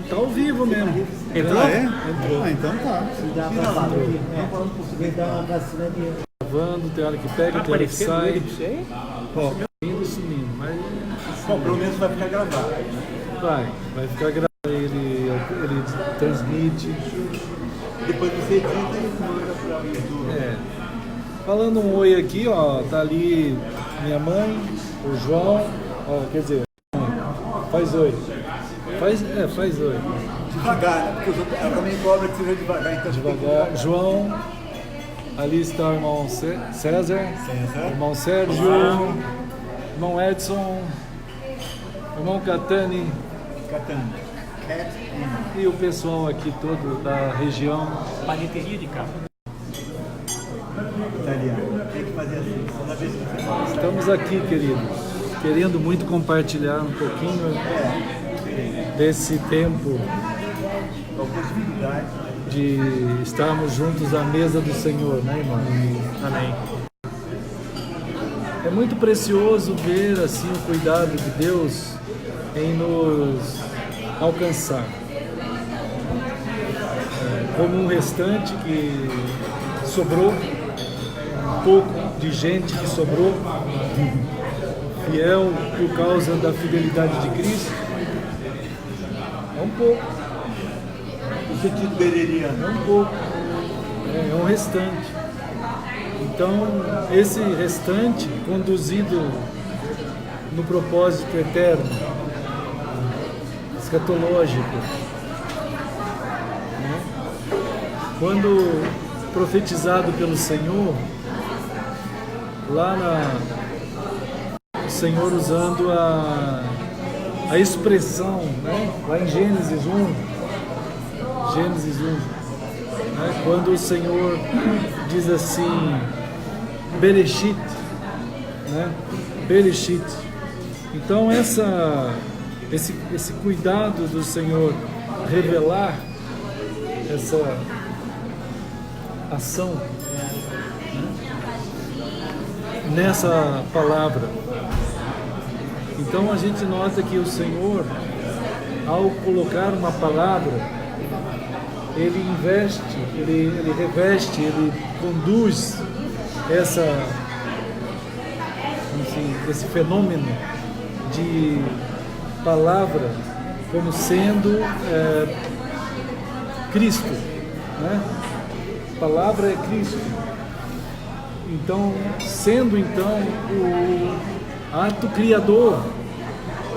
Tá ao vivo mesmo. Entrou? Entrou. Ah, então tá. Gravando, tem hora que pega, tem hora que sai. Lindo, sumindo, mas Bom, pelo menos vai ficar gravado. vai ficar gravado. Ele transmite. Depois você edita e manda para o YouTube. Falando um oi aqui, ó, tá ali minha mãe, o João, ó, quer dizer, faz oi. Faz oi. Devagar, né? Porque ela também cobra que seja devagar, então Devagar. João, ali está o irmão César, irmão Sérgio, irmão Edson, irmão Catani e o pessoal aqui todo da região. Paneteria de carro. italiano. Tem que fazer assim, toda vez que você fala. Estamos aqui, queridos, querendo muito compartilhar um pouquinho desse tempo A possibilidade. de estarmos juntos à mesa do Senhor, né, irmão? Amém. É muito precioso ver assim o cuidado de Deus em nos alcançar. Como um restante que sobrou, um pouco de gente que sobrou, fiel por causa da fidelidade de Cristo, é um pouco. No sentido bereriano. É um pouco, é um restante. Então, esse restante, conduzido no propósito eterno, escatológico, né? Quando profetizado pelo Senhor, o Senhor usando a expressão, né? Lá em Gênesis 1, né? Quando o Senhor diz assim, Bereshit, né? Bereshit. Então esse cuidado do Senhor revelar essa ação, né? Nessa palavra. Então a gente nota que o Senhor, ao colocar uma palavra, ele investe, ele reveste, ele conduz esse fenômeno de palavra como sendo Cristo, né? Palavra é Cristo. Então, sendo então o ato criador,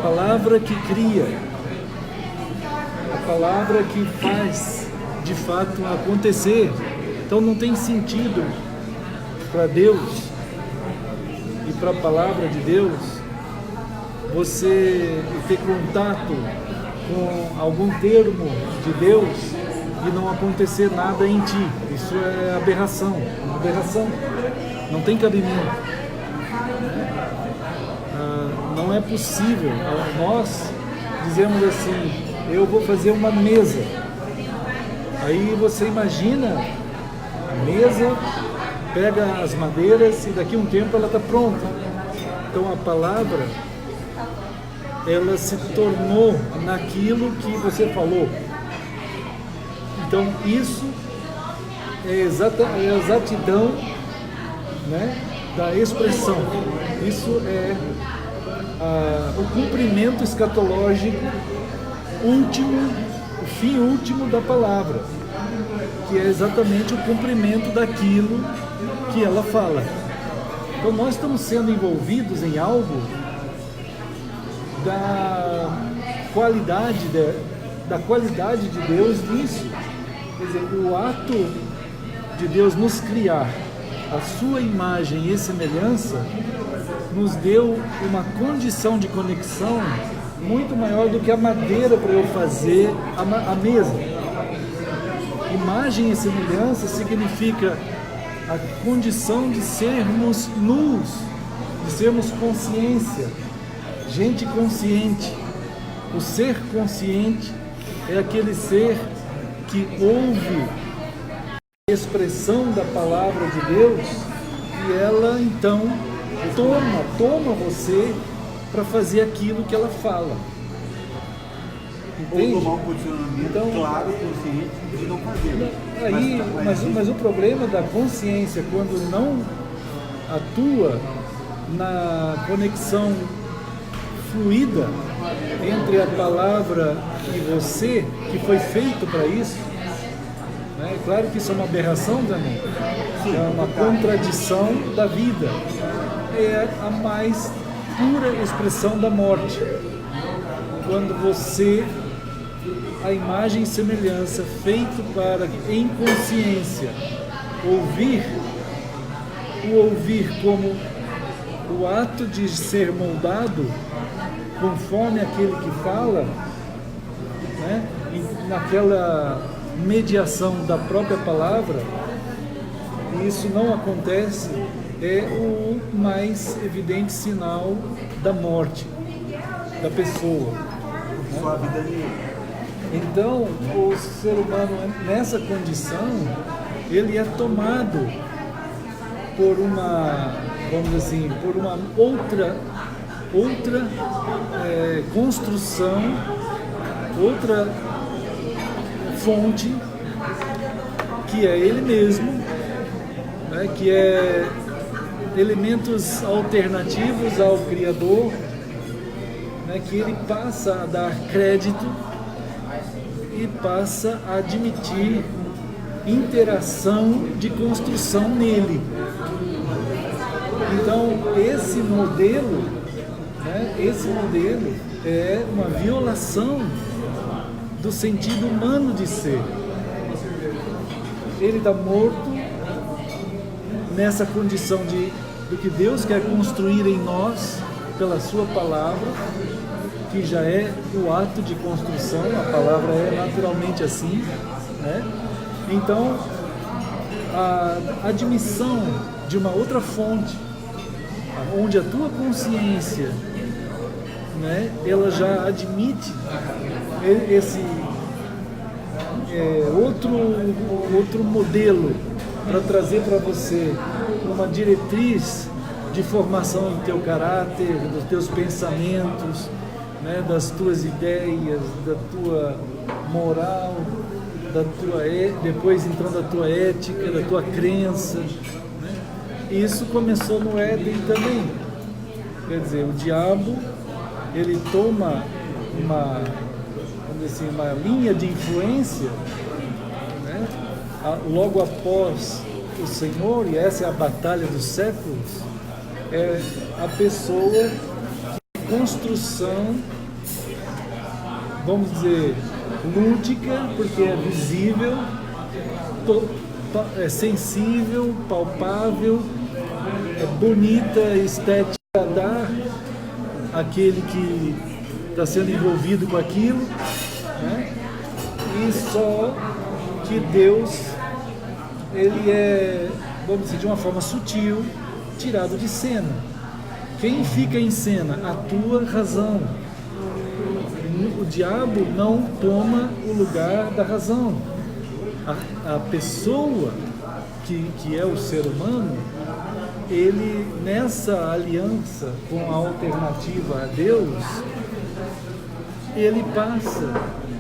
palavra que cria, a palavra que faz de fato acontecer. Então não tem sentido para Deus e para a palavra de Deus você ter contato com algum termo de Deus e não acontecer nada em ti. Isso é aberração, uma aberração. Não tem cabimento. Não é possível. Nós dizemos assim, eu vou fazer uma mesa. Aí você imagina a mesa, pega as madeiras e daqui a um tempo ela está pronta. Então a palavra, ela se tornou naquilo que você falou. Então isso é a exatidão, né, da expressão. Isso é o cumprimento escatológico último, o fim último da palavra, que é exatamente o cumprimento daquilo que ela fala. Então nós estamos sendo envolvidos em algo da qualidade de Deus nisso. Quer dizer, o ato de Deus nos criar a sua imagem e semelhança nos deu uma condição de conexão muito maior do que a madeira para eu fazer a mesa. Imagem e semelhança significa a condição de sermos nus, de sermos consciência, gente consciente. O ser consciente é aquele ser que ouve a expressão da palavra de Deus e ela então toma você para fazer aquilo que ela fala. ou Entende? tomar um posicionamento Então, claro, consciente de não fazer. Mas o problema da consciência, quando não atua na conexão fluida entre a palavra e você, que foi feito para isso, né? Claro que isso é uma aberração também, é uma contradição da vida, é a mais pura expressão da morte. Quando você, a imagem e semelhança feito para, em consciência, ouvir como o ato de ser moldado conforme aquele que fala, né? E naquela mediação da própria palavra, e isso não acontece, é o mais evidente sinal da morte da pessoa. Só a vida dele. Então, o ser humano, nessa condição, ele é tomado por uma, vamos dizer assim, por uma outra construção, outra fonte, que é ele mesmo, né, que é elementos alternativos ao Criador, né, que ele passa a dar crédito e passa a admitir interação de construção nele. Então, esse modelo é uma violação do sentido humano de ser. Ele está morto nessa condição do que Deus quer construir em nós pela sua palavra, que já é o ato de construção, a palavra é naturalmente assim, né? Então, a admissão de uma outra fonte, onde a tua consciência, né, ela já admite esse outro modelo para trazer para você uma diretriz de formação do teu caráter, dos teus pensamentos, né, das tuas ideias, da tua moral, depois então da tua ética, da tua crença, né? Isso começou no Éden também. Quer dizer, o diabo, ele toma uma linha de influência, né, logo após o Senhor, e essa é a batalha dos séculos, é a pessoa que construção, vamos dizer, lúdica, porque é visível, é sensível, palpável, é bonita, estética, dar aquele que está sendo envolvido com aquilo, né? E só que Deus, ele é, vamos dizer, de uma forma sutil, tirado de cena. Quem fica em cena? A tua razão. O diabo não toma o lugar da razão. A pessoa que é o ser humano, ele, nessa aliança com a alternativa a Deus, ele passa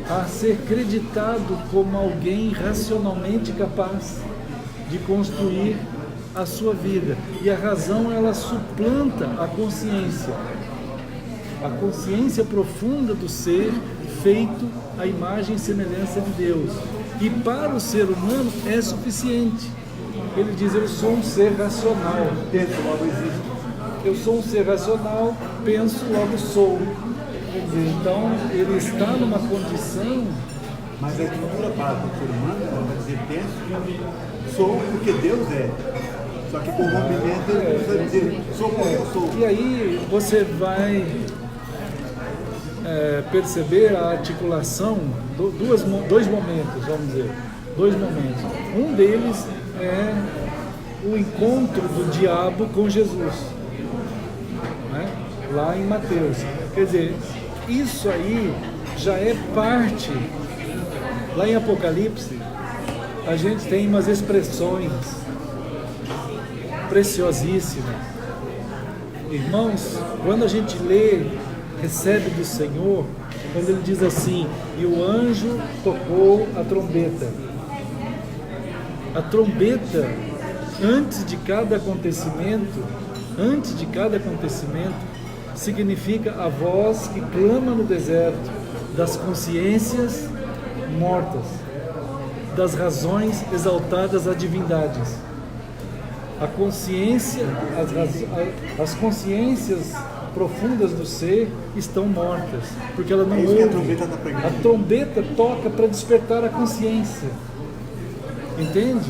a ser creditado como alguém racionalmente capaz de construir a sua vida. E a razão, ela suplanta a consciência. A consciência profunda do ser feito à imagem e semelhança de Deus. E para o ser humano é suficiente. Ele diz, eu sou um ser racional. Penso, logo existe. Eu sou um ser racional, penso, logo sou. Quer dizer, então, ele está numa condição... Mas a estrutura básica do ser humano, ela vai dizer, penso, sou porque Deus é. Só que com o rompimento ele precisa dizer, sou porque eu sou. E aí você vai perceber a articulação, dois momentos, vamos dizer. Dois momentos. Um deles é o encontro do diabo com Jesus, né? Lá em Mateus. Quer dizer, isso aí já é parte. Lá em Apocalipse, a gente tem umas expressões preciosíssimas. Irmãos, quando a gente lê, recebe do Senhor, quando ele diz assim, e o anjo tocou a trombeta. A trombeta, antes de cada acontecimento, significa a voz que clama no deserto das consciências mortas, das razões exaltadas a divindades. A consciência, as consciências profundas do ser estão mortas, porque ela não ouve. A trombeta toca para despertar a consciência, entende?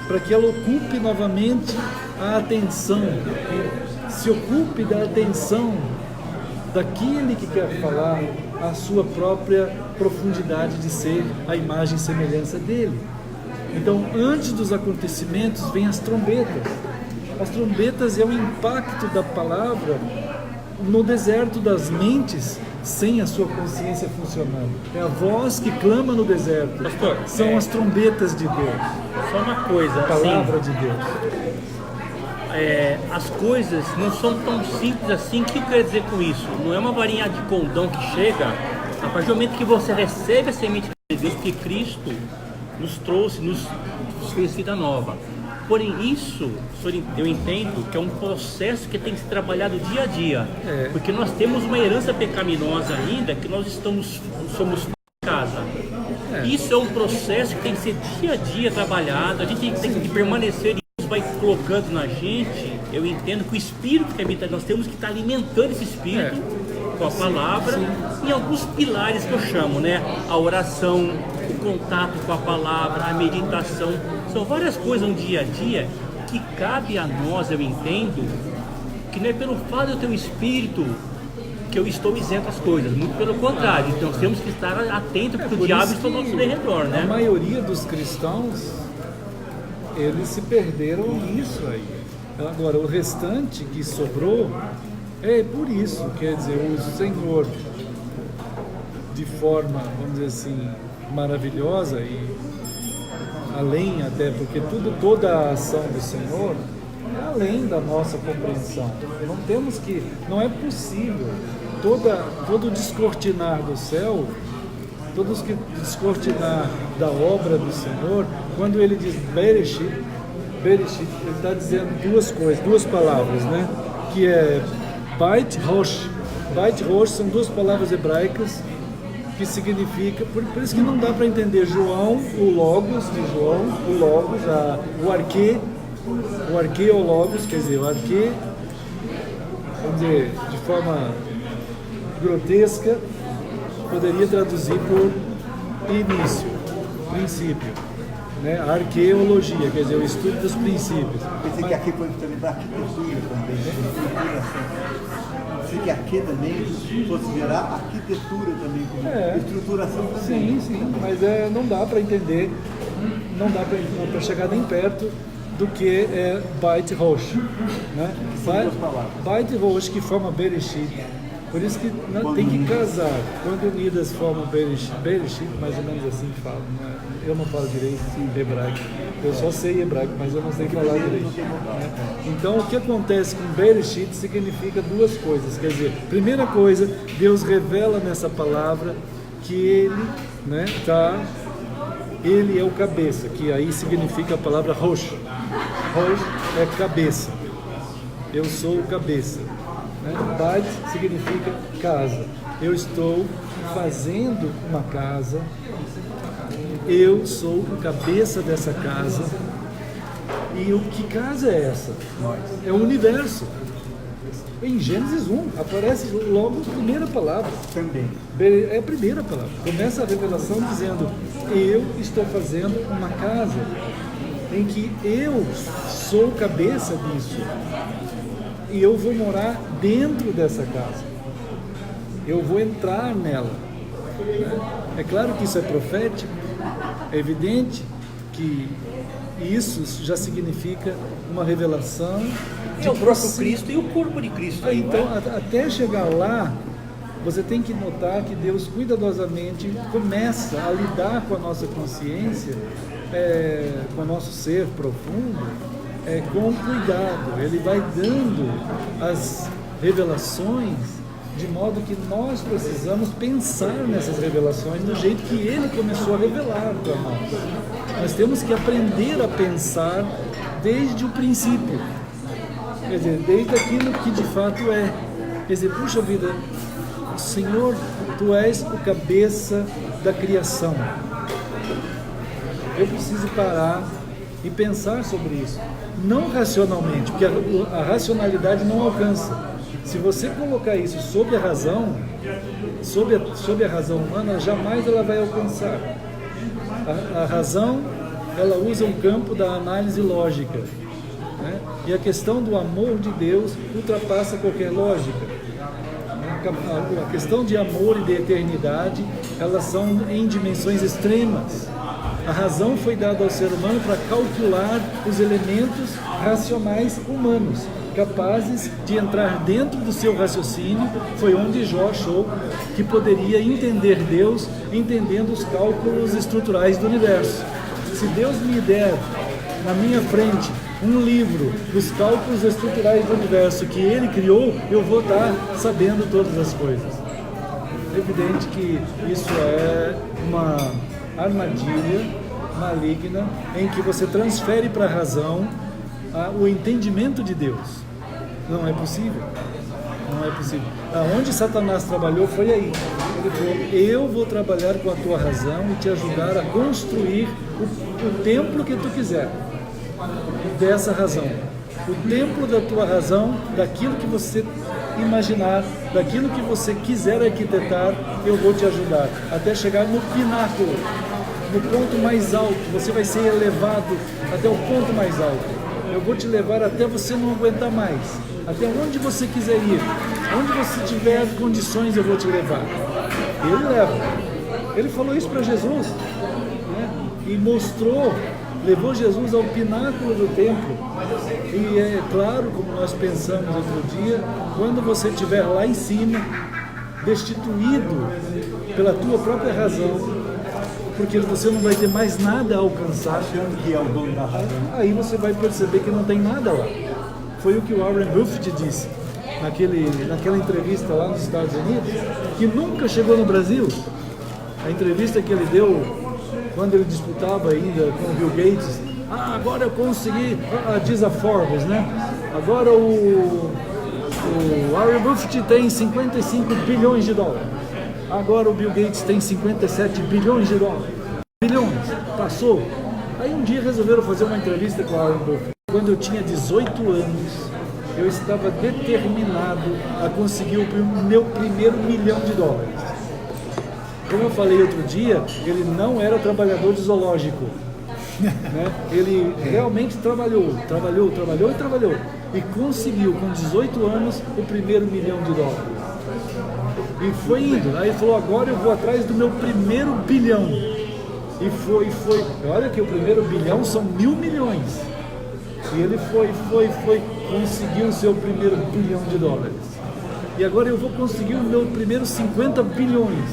Para que ela ocupe novamente a atenção, se ocupe da atenção daquele que quer falar a sua própria profundidade de ser, a imagem e semelhança dele. Então, antes dos acontecimentos, vem as trombetas. As trombetas é o impacto da palavra no deserto das mentes, sem a sua consciência funcionando. É a voz que clama no deserto. Pastor, são as trombetas de Deus. Só uma coisa, A palavra assim, de Deus. as coisas não são tão simples assim. O que eu quero dizer com isso? Não é uma varinha de condão que chega a partir do momento que você recebe a semente de Deus, que Cristo nos trouxe, nos fez vida nova. Porém, isso, eu entendo que é um processo que tem que ser trabalhado dia a dia, porque nós temos uma herança pecaminosa ainda, que nós somos casa. Isso é um processo que tem que ser dia a dia trabalhado, a gente tem que permanecer, e isso vai colocando na gente. Eu entendo que o Espírito que habita, nós temos que estar alimentando esse Espírito com a palavra, em alguns pilares que eu chamo, né? A oração, o contato com a palavra, a meditação, são várias coisas no dia a dia que cabe a nós, eu entendo, que não é pelo fato de eu ter um Espírito que eu estou isento às coisas, muito pelo contrário. Então nós temos que estar atentos, porque o diabo está ao nosso derredor, né? A maioria dos cristãos, eles se perderam nisso aí. Agora, o restante que sobrou, é por isso, quer dizer, o Senhor, de forma, vamos dizer assim, maravilhosa e além até, porque toda a ação do Senhor é além da nossa compreensão. Não é possível todo o descortinar do céu, todo o descortinar da obra do Senhor, quando ele diz Bereshit, ele está dizendo duas palavras, né? Que é Beit Rosh. Beit Rosh são duas palavras hebraicas que significa, por isso que não dá para entender João, o Logos de João, o Logos, o arquê ou Logos, quer dizer, o arquê, vamos dizer, de forma grotesca, poderia traduzir por início, princípio, né? A arqueologia, quer dizer, o estudo dos princípios. Pensei que aqui pode também para arquitetura também, né? Estruturação. Pensei que aqui também fosse gerar arquitetura também, como estruturação também. Sim, mas não dá para entender, não dá para chegar nem perto do que é Beit Rosh, né? Beit Rosh que forma Bereshit. Por isso que tem que casar. Quando unidas formam Bereshit, mais ou menos assim que fala. Eu não falo direito hebraico. Eu só sei hebraico, mas eu não sei falar direito. Né? Então, o que acontece com Bereshit significa duas coisas. Quer dizer, primeira coisa, Deus revela nessa palavra que Ele, né, Ele é o cabeça, que aí significa a palavra Rosh. Rosh é cabeça. Eu sou o cabeça. Né? Beit significa casa. Eu estou fazendo uma casa. Eu sou o cabeça dessa casa. E que casa é essa? É o universo. Em Gênesis 1 aparece logo a primeira palavra. Também. É a primeira palavra. Começa a revelação dizendo: eu estou fazendo uma casa em que eu sou o cabeça disso. E eu vou morar dentro dessa casa. Eu vou entrar nela. É claro que isso é profético. É evidente que isso já significa uma revelação de o próprio Cristo e o corpo de Cristo. Então, até chegar lá, você tem que notar que Deus cuidadosamente começa a lidar com a nossa consciência, com o nosso ser profundo, com cuidado. Ele vai dando as revelações de modo que nós precisamos pensar nessas revelações do jeito que ele começou a revelar para nós. Nós temos que aprender a pensar desde o princípio, quer dizer, desde aquilo que de fato é. Quer dizer, puxa vida, Senhor, Tu és o cabeça da criação. Eu preciso parar e pensar sobre isso. Não racionalmente, porque a racionalidade não alcança. Se você colocar isso sob a razão, sob a razão humana, jamais ela vai alcançar. A razão, ela usa um campo da análise lógica, né? E a questão do amor de Deus ultrapassa qualquer lógica. A questão de amor e de eternidade, elas são em dimensões extremas. A razão foi dada ao ser humano para calcular os elementos racionais humanos, capazes de entrar dentro do seu raciocínio. Foi onde Jó achou que poderia entender Deus, entendendo os cálculos estruturais do universo. Se Deus me der na minha frente um livro dos cálculos estruturais do universo que Ele criou, eu vou estar sabendo todas as coisas. É evidente que isso é uma armadilha maligna em que você transfere para a razão o entendimento de Deus. Não é possível. Não é possível. Aonde Satanás trabalhou foi aí. Ele falou: eu vou trabalhar com a tua razão e te ajudar a construir o templo que tu quiser. Dessa razão. O templo da tua razão, daquilo que você imaginar, daquilo que você quiser arquitetar, eu vou te ajudar. Até chegar no pináculo, no ponto mais alto. Você vai ser elevado até o ponto mais alto. Eu vou te levar até você não aguentar mais. Até onde você quiser ir. Onde você tiver condições, eu vou te levar. Ele leva. Ele falou isso para Jesus, né? E mostrou, levou Jesus ao pináculo do templo. E é claro, como nós pensamos outro dia, quando você estiver lá em cima, destituído pela tua própria razão, porque você não vai ter mais nada a alcançar, Achando que é o dono da razão. aí você vai perceber que não tem nada lá. Foi o que o Warren Buffett disse naquela entrevista lá nos Estados Unidos, que nunca chegou no Brasil. A entrevista que ele deu quando ele disputava ainda com o Bill Gates. Agora eu consegui, diz a Forbes, né? Agora o Warren Buffett tem 55 bilhões de dólares. Agora o Bill Gates tem 57 bilhões de dólares. Bilhões, passou. Aí um dia resolveram fazer uma entrevista com o Warren Buffett. Quando eu tinha 18 anos, eu estava determinado a conseguir o meu primeiro $1 milhão. Como eu falei outro dia, ele não era trabalhador de zoológico, né? Ele realmente trabalhou e conseguiu com 18 anos o primeiro $1 milhão. E foi indo. Aí ele falou: agora eu vou atrás do meu primeiro bilhão. E foi. Olha que o primeiro bilhão são 1.000 milhões. E ele foi, conseguiu o seu primeiro $1 bilhão. E agora eu vou conseguir o meu primeiro 50 bilhões.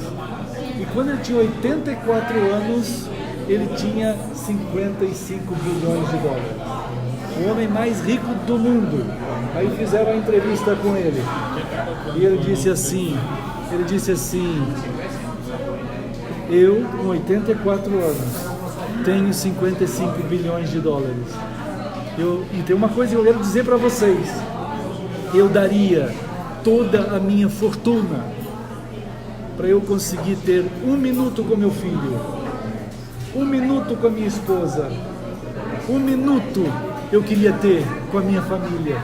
E quando ele tinha 84 anos, ele tinha 55 bilhões de dólares. O homem mais rico do mundo. Aí fizeram a entrevista com ele. E ele disse assim, eu, com 84 anos, tenho 55 bilhões de dólares. E tem uma coisa que eu quero dizer para vocês. Eu daria toda a minha fortuna para eu conseguir ter 1 minuto com meu filho, 1 minuto com a minha esposa, 1 minuto eu queria ter com a minha família.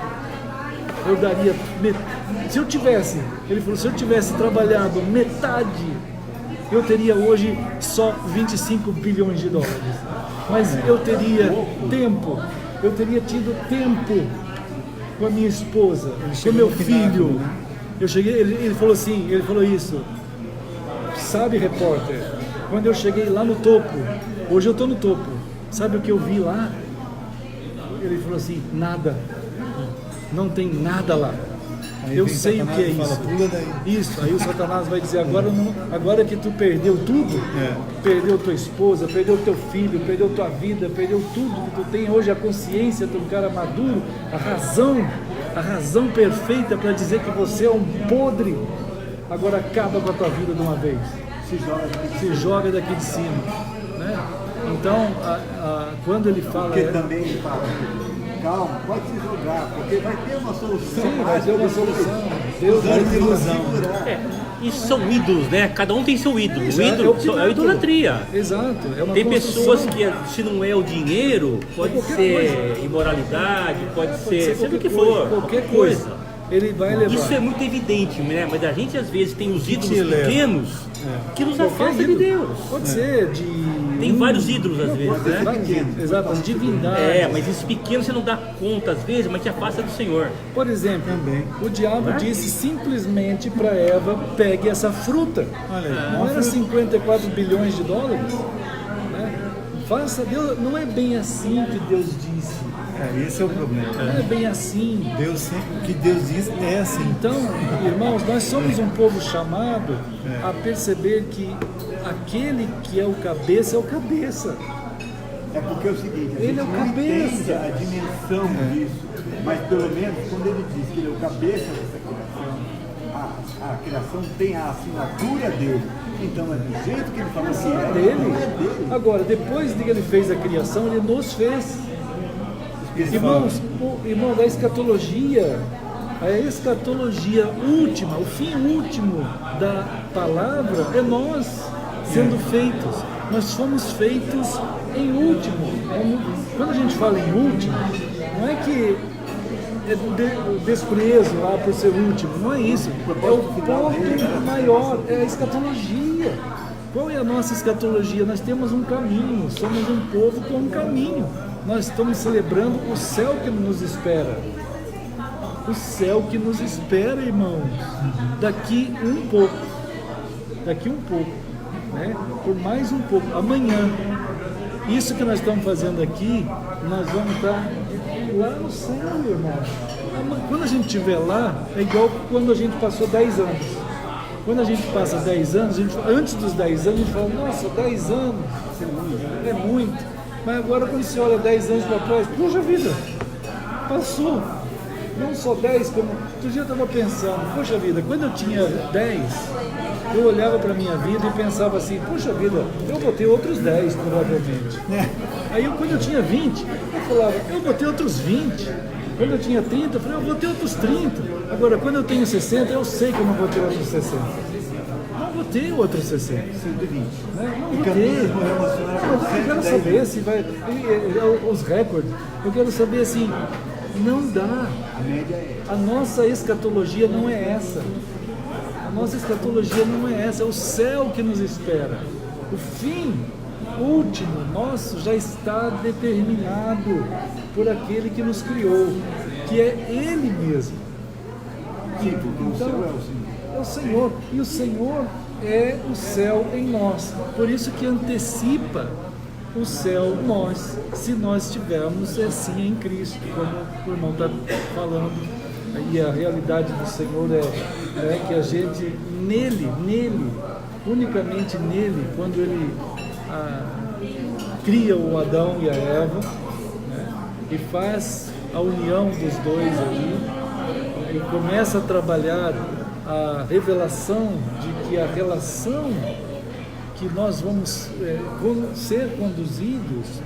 Eu daria, se eu tivesse trabalhado metade, eu teria hoje só 25 bilhões de dólares. Mas eu teria tempo, eu teria tido tempo com a minha esposa, com meu filho. Eu cheguei, ele falou assim, ele falou isso. Sabe, repórter, quando eu cheguei lá no topo, hoje eu estou no topo, sabe o que eu vi lá? Ele falou assim: nada, não tem nada lá. Aí eu vem sei o que é Satanás e isso. fala: pula daí. Isso, aí o Satanás vai dizer: agora que tu perdeu tudo, perdeu tua esposa, perdeu teu filho, perdeu tua vida, perdeu tudo que tu tem hoje, a consciência de um cara maduro, a razão perfeita para dizer que você é um podre, agora acaba com a tua vida de uma vez. Se joga daqui de cima. Né? Então, quando ele fala... Porque também ele fala, calma, pode se jogar, porque vai ter uma solução. Sim, vai ter uma solução. Deus vai ter ilusão. Isso são ídolos, né? Cada um tem seu ídolo. Isso, O ídolo é a idolatria. Exato. É uma Tem construção. pessoas que, se não é o dinheiro, pode ser imoralidade, pode ser seja o que for. Qualquer coisa. Ele vai levar. Isso é muito evidente, né? Mas a gente às vezes tem os ídolos leva? pequenos que nos Qualquer afastam de ídolo. Deus. Pode ser de... Tem vários ídolos às vezes, né? Exato, as divindades. Mas esses pequenos você não dá conta às vezes, mas te afasta do Senhor. Por exemplo, o diabo disse simplesmente para Eva, pegue essa fruta. Olha aí, Não era 54 bilhões de dólares? Né? Faça Deus, não é bem assim que Deus disse. Esse é o problema. Não é bem assim. Deus sempre, o que Deus diz é assim. Então, irmãos, nós somos um povo chamado a perceber que aquele que é o cabeça é o cabeça. É porque é o seguinte, a Ele gente é o não cabeça. entende a dimensão disso, mas pelo menos quando ele diz que ele é o cabeça dessa criação, a criação tem a assinatura dele. Então é do jeito que ele fala assim, É dele. Agora, depois de que ele fez a criação, ele nos fez. Irmãos, irmão, da escatologia, a escatologia última, o fim último da palavra é nós sendo feitos. Nós fomos feitos em último. Quando a gente fala em último, não é que é desprezo lá por ser último, não é isso. É o ponto maior, é a escatologia. Qual é a nossa escatologia? Nós temos um caminho, somos um povo com um caminho. Nós estamos celebrando o céu que nos espera. O céu que nos espera, irmãos. Daqui um pouco. Daqui um pouco. Né? Por mais um pouco. Amanhã. Isso que nós estamos fazendo aqui, nós vamos estar lá no céu, irmão. Quando a gente estiver lá, é igual quando a gente passou 10 anos. Quando a gente passa 10 anos, antes dos 10 anos, a gente fala, nossa, 10 anos é muito. Mas agora quando você olha 10 anos para trás, puxa vida, passou. Não só 10, como... Outro dia eu estava pensando, puxa vida, quando eu tinha 10, eu olhava para a minha vida e pensava assim, puxa vida, eu vou ter outros 10 provavelmente. Aí quando eu tinha 20, eu falava, eu vou ter outros 20. Quando eu tinha 30, eu falei, eu vou ter outros 30. Agora, quando eu tenho 60, eu sei que eu não vou ter outros 60. Não vou ter outros 60. 120. Né? Não vou ter. Mas eu quero saber se vai... Os recordes, eu quero saber assim, não dá. A nossa escatologia não é essa. A nossa escatologia não é essa. É o céu que nos espera. O fim último nosso já está determinado por aquele que nos criou, que é Ele mesmo. Então, é o Senhor. E o Senhor é o céu em nós. Por isso que antecipa o céu nós, se nós estivermos assim em Cristo, como o irmão está falando. E a realidade do Senhor é que a gente, nele, unicamente nele, quando Ele cria o Adão e a Eva, né, e faz a união dos dois ali, e começa a trabalhar a revelação de que a relação que nós vamos ser conduzidos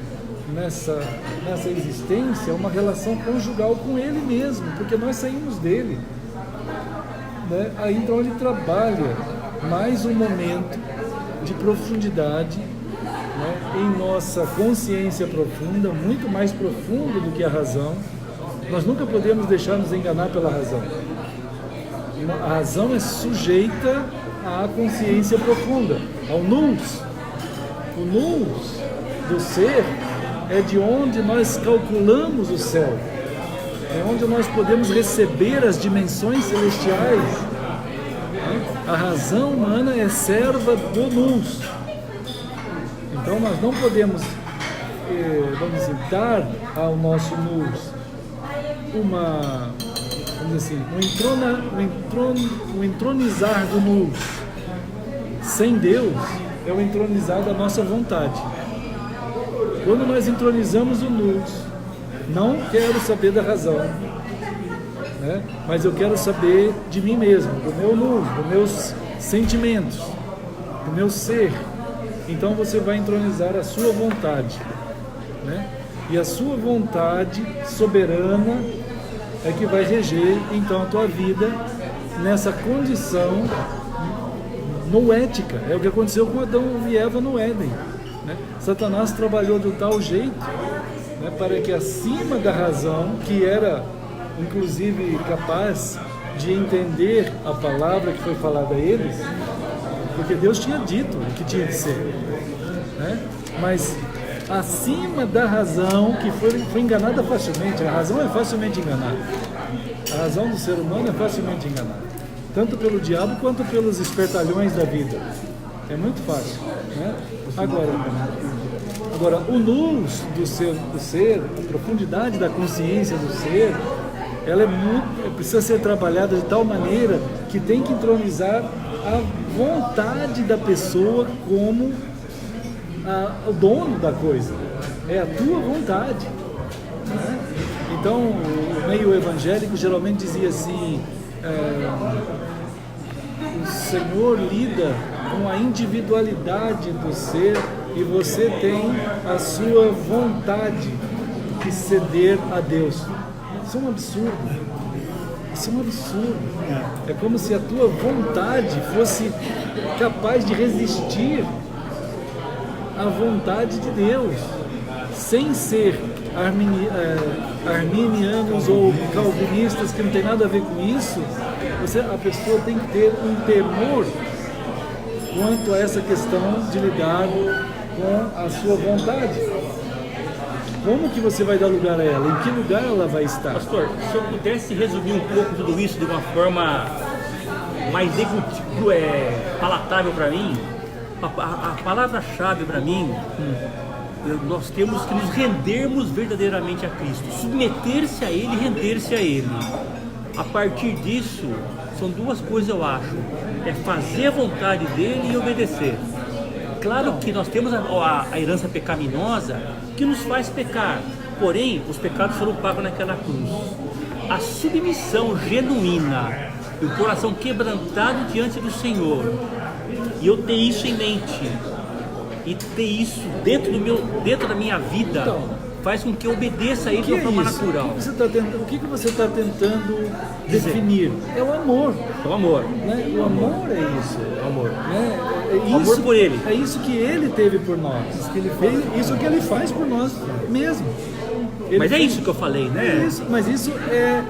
nessa existência é uma relação conjugal com Ele mesmo, porque nós saímos dele. Né? Aí então Ele trabalha mais um momento de profundidade, né, em nossa consciência profunda, muito mais profundo do que a razão. Nós nunca podemos deixar nos enganar pela razão. A razão é sujeita à consciência profunda, ao nous. O nous do ser é de onde nós calculamos o céu, é onde nós podemos receber as dimensões celestiais. A razão humana é serva do nous. Então nós não podemos, vamos dizer, dar ao nosso nous vamos dizer assim, um entronizar do nous. Sem Deus é o entronizar da nossa vontade. Quando nós entronizamos o nous, não quero saber da razão, né? né? Mas eu quero saber de mim mesmo, do meu nu, dos meus sentimentos, do meu ser. Então você vai entronizar a sua vontade, né? E a sua vontade soberana é que vai reger então a tua vida nessa condição noética. É o que aconteceu com Adão e Eva no Éden, né? Satanás trabalhou de tal jeito, né, para que acima da razão, que era inclusive capaz de entender a palavra que foi falada a eles, porque Deus tinha dito o que tinha de ser, né? Mas acima da razão, que foi enganada facilmente. A razão é facilmente enganada. A razão do ser humano é facilmente enganada, tanto pelo diabo quanto pelos espertalhões da vida. É muito fácil, né? Agora, o luz do ser, a profundidade da consciência do ser, ela precisa ser trabalhada de tal maneira que tem que entronizar a vontade da pessoa como o dono da coisa. É a tua vontade, né? Então, o meio evangélico geralmente dizia assim: o Senhor lida com a individualidade do ser e você tem a sua vontade de ceder a Deus. Isso é um absurdo. Isso é um absurdo. É como se a tua vontade fosse capaz de resistir à vontade de Deus, sem ser arminianos ou calvinistas, que não tem nada a ver com isso. A pessoa tem que ter um temor quanto a essa questão de lidar com a sua vontade. Como que você vai dar lugar a ela? Em que lugar ela vai estar? Pastor, se eu pudesse resumir um pouco tudo isso de uma forma mais palatável para mim, a palavra-chave para mim, nós temos que nos rendermos verdadeiramente a Cristo, submeter-se a Ele e render-se a Ele. A partir disso, são duas coisas, eu acho: é fazer a vontade dEle e obedecer. Claro que nós temos a herança pecaminosa que nos faz pecar, porém os pecados foram pagos naquela cruz. A submissão genuína e o coração quebrantado diante do Senhor, e eu ter isso em mente e ter isso dentro da minha vida, faz com que eu obedeça a Ele de uma forma natural. O que você está tentando definir? É o amor. É o amor. Né? O amor é isso. É o amor. Né? O amor por Ele. É isso que Ele teve por nós. Isso que Ele faz por nós mesmo. Mas é isso que eu falei, né? Mas isso é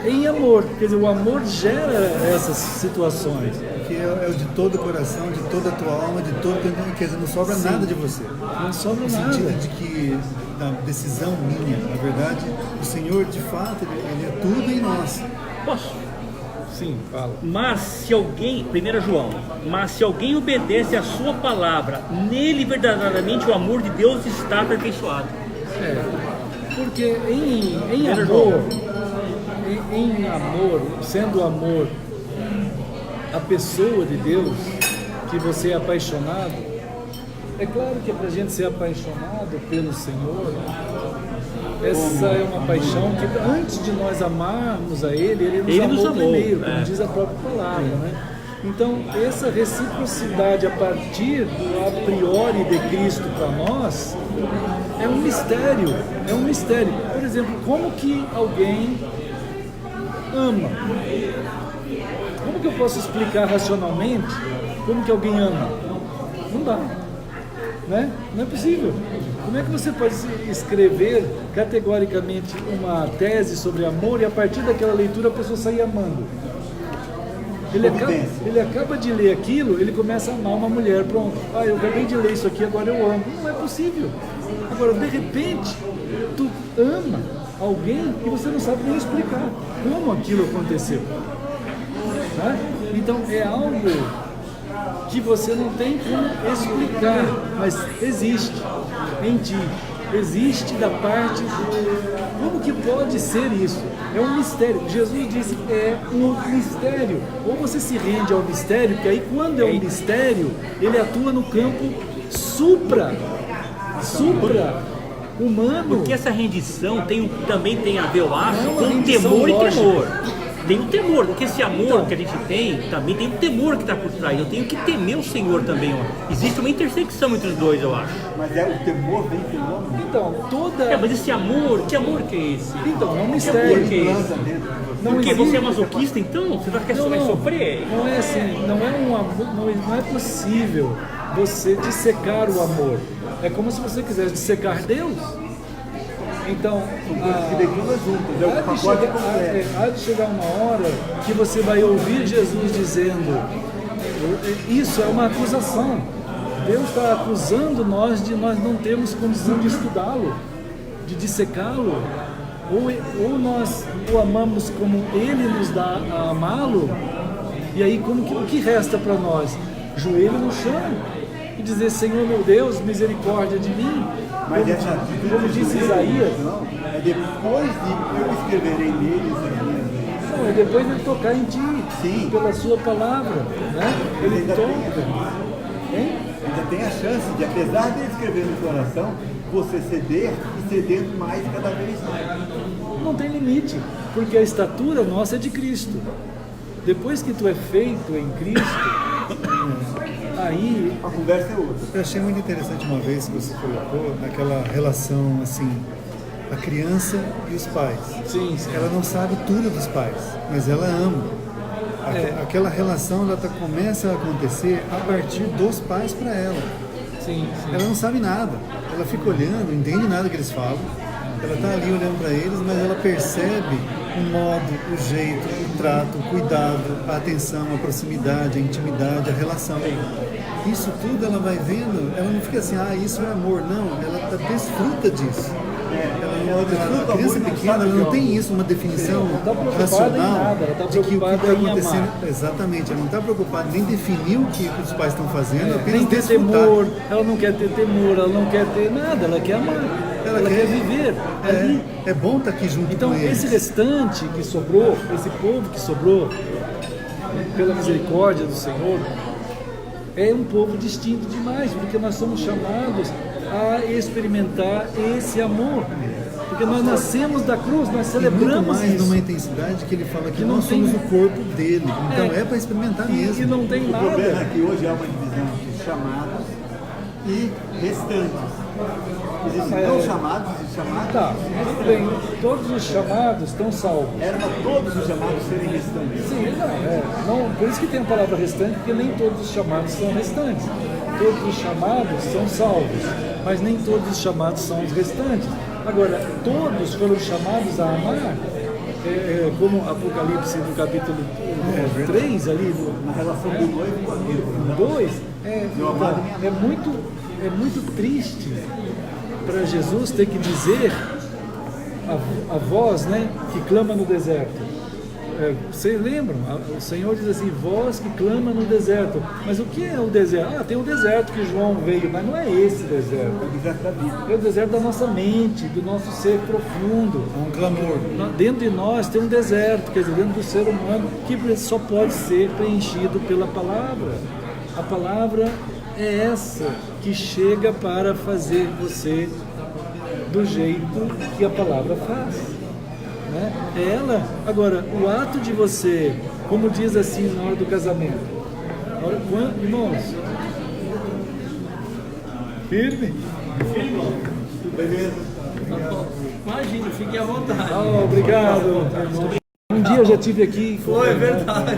em amor. Quer dizer, o amor gera essas situações. Que é o de todo o coração, de toda a tua alma, de todo o teu... Quer dizer, não sobra nada de você. Não sobra no nada. No sentido de que, da decisão minha, na verdade, o Senhor, de fato, Ele é tudo em nós. Posso? Sim, fala. Mas se alguém, 1 João, mas se alguém obedece a sua palavra, nele verdadeiramente o amor de Deus está aperfeiçoado. Porque em amor, em amor, sendo amor a pessoa de Deus, que você é apaixonado, é claro que para a gente ser apaixonado pelo Senhor, essa é uma paixão que antes de nós amarmos a Ele nos amou primeiro, como diz a própria palavra, né? Então, essa reciprocidade a partir do a priori de Cristo para nós é um mistério, Por exemplo, como que alguém ama? Como que eu posso explicar racionalmente como que alguém ama? Não dá, né? Não é possível. Como é que você pode escrever categoricamente uma tese sobre amor e a partir daquela leitura a pessoa sair amando? Ele acaba de ler aquilo, ele começa a amar uma mulher, pronto. Eu acabei de ler isso aqui, agora eu amo. Não é possível. Agora, de repente, tu ama alguém e você não sabe nem explicar como aquilo aconteceu. Tá? Então, é algo que você não tem como explicar, mas existe em ti. Existe da parte como que pode ser isso? É um mistério. Jesus disse que é um mistério. Ou você se rende ao mistério, que aí quando é um mistério, ele atua no campo supra humano. Porque essa rendição também tem a ver, eu acho, Não é uma com rendição temor lógica. e temor. Tem o temor, porque esse amor que a gente tem, também tem o temor que está por trás. Eu tenho que temer o Senhor também. Ó. Existe uma intersecção entre os dois, eu acho. Mas o temor vem pelo amor. Então, toda. Mas esse amor, que amor que é esse? Então, é um Que mistério. amor que é esse? Planta dentro de você. Não Porque existe- você é masoquista, então? Você vai sofrer? Não é assim, não é um amor, não é possível você dissecar o amor. É como se você quisesse dissecar Deus. Então, Que vem todas juntas, é o pacote completo. há de chegar uma hora que você vai ouvir Jesus dizendo, isso é uma acusação. Deus está acusando nós de nós não termos condição de estudá-lo, de dissecá-lo. Ou nós o amamos como Ele nos dá a amá-lo, e aí o que resta para nós? Joelho no chão e dizer, Senhor meu Deus, misericórdia de mim. Mas essa atitude como disse Isaías, não, é depois de eu escreverei neles as minhas leis. não, é depois de tocar em ti, Sim. pela sua palavra, né? Ele Ele ainda toca. Hein? tem a chance de, apesar de ele escrever no coração, você ceder e cedendo mais cada vez mais. Não tem limite, porque a estatura nossa é de Cristo. Depois que tu é feito em Cristo, aí A conversa é outra. Eu achei muito interessante uma vez que você colocou naquela relação assim, a criança e os pais. sim, Ela não sabe tudo dos pais, mas ela ama. Aquela relação começa a acontecer a partir dos pais para ela. sim, Ela não sabe nada. Ela fica olhando, não entende nada que eles falam. Ela está ali olhando para eles, mas ela percebe o modo, o jeito, o trato, o cuidado, a atenção, a proximidade, a intimidade, a relação. Isso tudo ela vai vendo, ela não fica assim, isso é amor. Não, ela desfruta disso. A criança pequena ela não tem isso, uma definição Ela não tá preocupada racional em nada, ela tá de que o que preocupada está em acontecendo. amar. Exatamente, ela não está preocupada nem definir o que os pais estão fazendo, apenas nem ter desfrutar. temor, ela não quer ter temor, ela não quer ter nada, ela quer amar, ela quer viver ali. É bom estar aqui junto Então, com eles. esse restante que sobrou, esse povo que sobrou, pela misericórdia do Senhor, é um povo distinto demais, porque nós somos chamados a experimentar esse amor. Porque nós nascemos da cruz, nós E muito celebramos mais isso. numa intensidade que ele fala que Que não nós tem- somos o corpo dele. Então é para experimentar E mesmo. não tem O problema é nada. que hoje há uma divisão entre chamados e restantes. Existem não chamados e chamados. Tá, tudo bem, todos os chamados estão salvos. Era para todos os chamados serem restantes. Sim, não, por isso que tem a palavra restante, porque nem todos os chamados são restantes. Todos os chamados são salvos, mas nem todos os chamados são os restantes. Agora, todos foram chamados a amar, como Apocalipse no capítulo 3, ali, Na relação do noivo com a noiva. no 2, é muito triste para Jesus ter que dizer a voz, né, que clama no deserto. Vocês lembram? O Senhor diz assim, voz que clama no deserto. Mas o que é o deserto? Tem o deserto que João veio, mas não é esse deserto. É o deserto da vida. É o deserto da nossa mente, do nosso ser profundo. Um clamor. Dentro de nós tem um deserto, quer dizer, dentro do ser humano, que só pode ser preenchido pela palavra. A palavra é essa que chega para fazer você do jeito que a palavra faz. Né? É ela. Agora, o ato de você, como diz assim na hora do casamento, irmãos, firme. Beleza? Imagina, fique à vontade. Obrigado. Um dia eu já tive aqui. Foi, é verdade.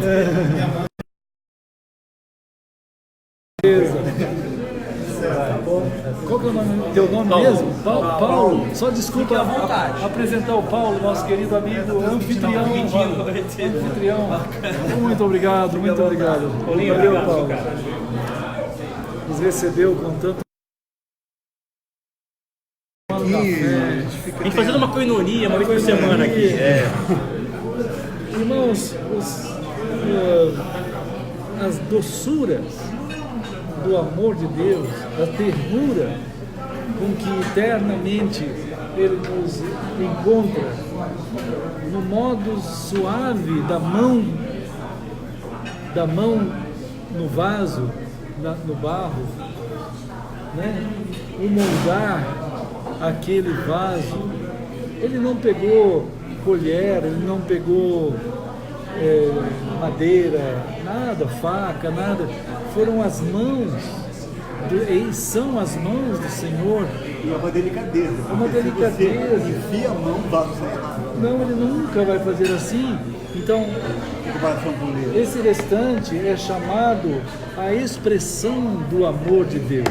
Qual que é o nome? Teu nome mesmo? Paulo. Só desculpa Fique à vontade. apresentar o Paulo, nosso querido amigo anfitrião. Anfitrião. Muito obrigado, muito obrigado. Valeu, Paulo. Nos recebeu com tanto. Aqui, a gente fica A gente fazendo uma coinonia uma vez por semana aqui. Irmãos, as doçuras do amor de Deus, da ternura com que eternamente Ele nos encontra, no modo suave da mão no vaso, no barro, né? O moldar aquele vaso, ele não pegou colher, ele não pegou madeira, nada, faca, nada. Foram as mãos, e são as mãos do Senhor. E é uma delicadeza. É uma delicadeza. Se você enfia a mão, vai sair errado. Não, ele nunca vai fazer assim. Então, Em comparação com ele. esse restante é chamado a expressão do amor de Deus.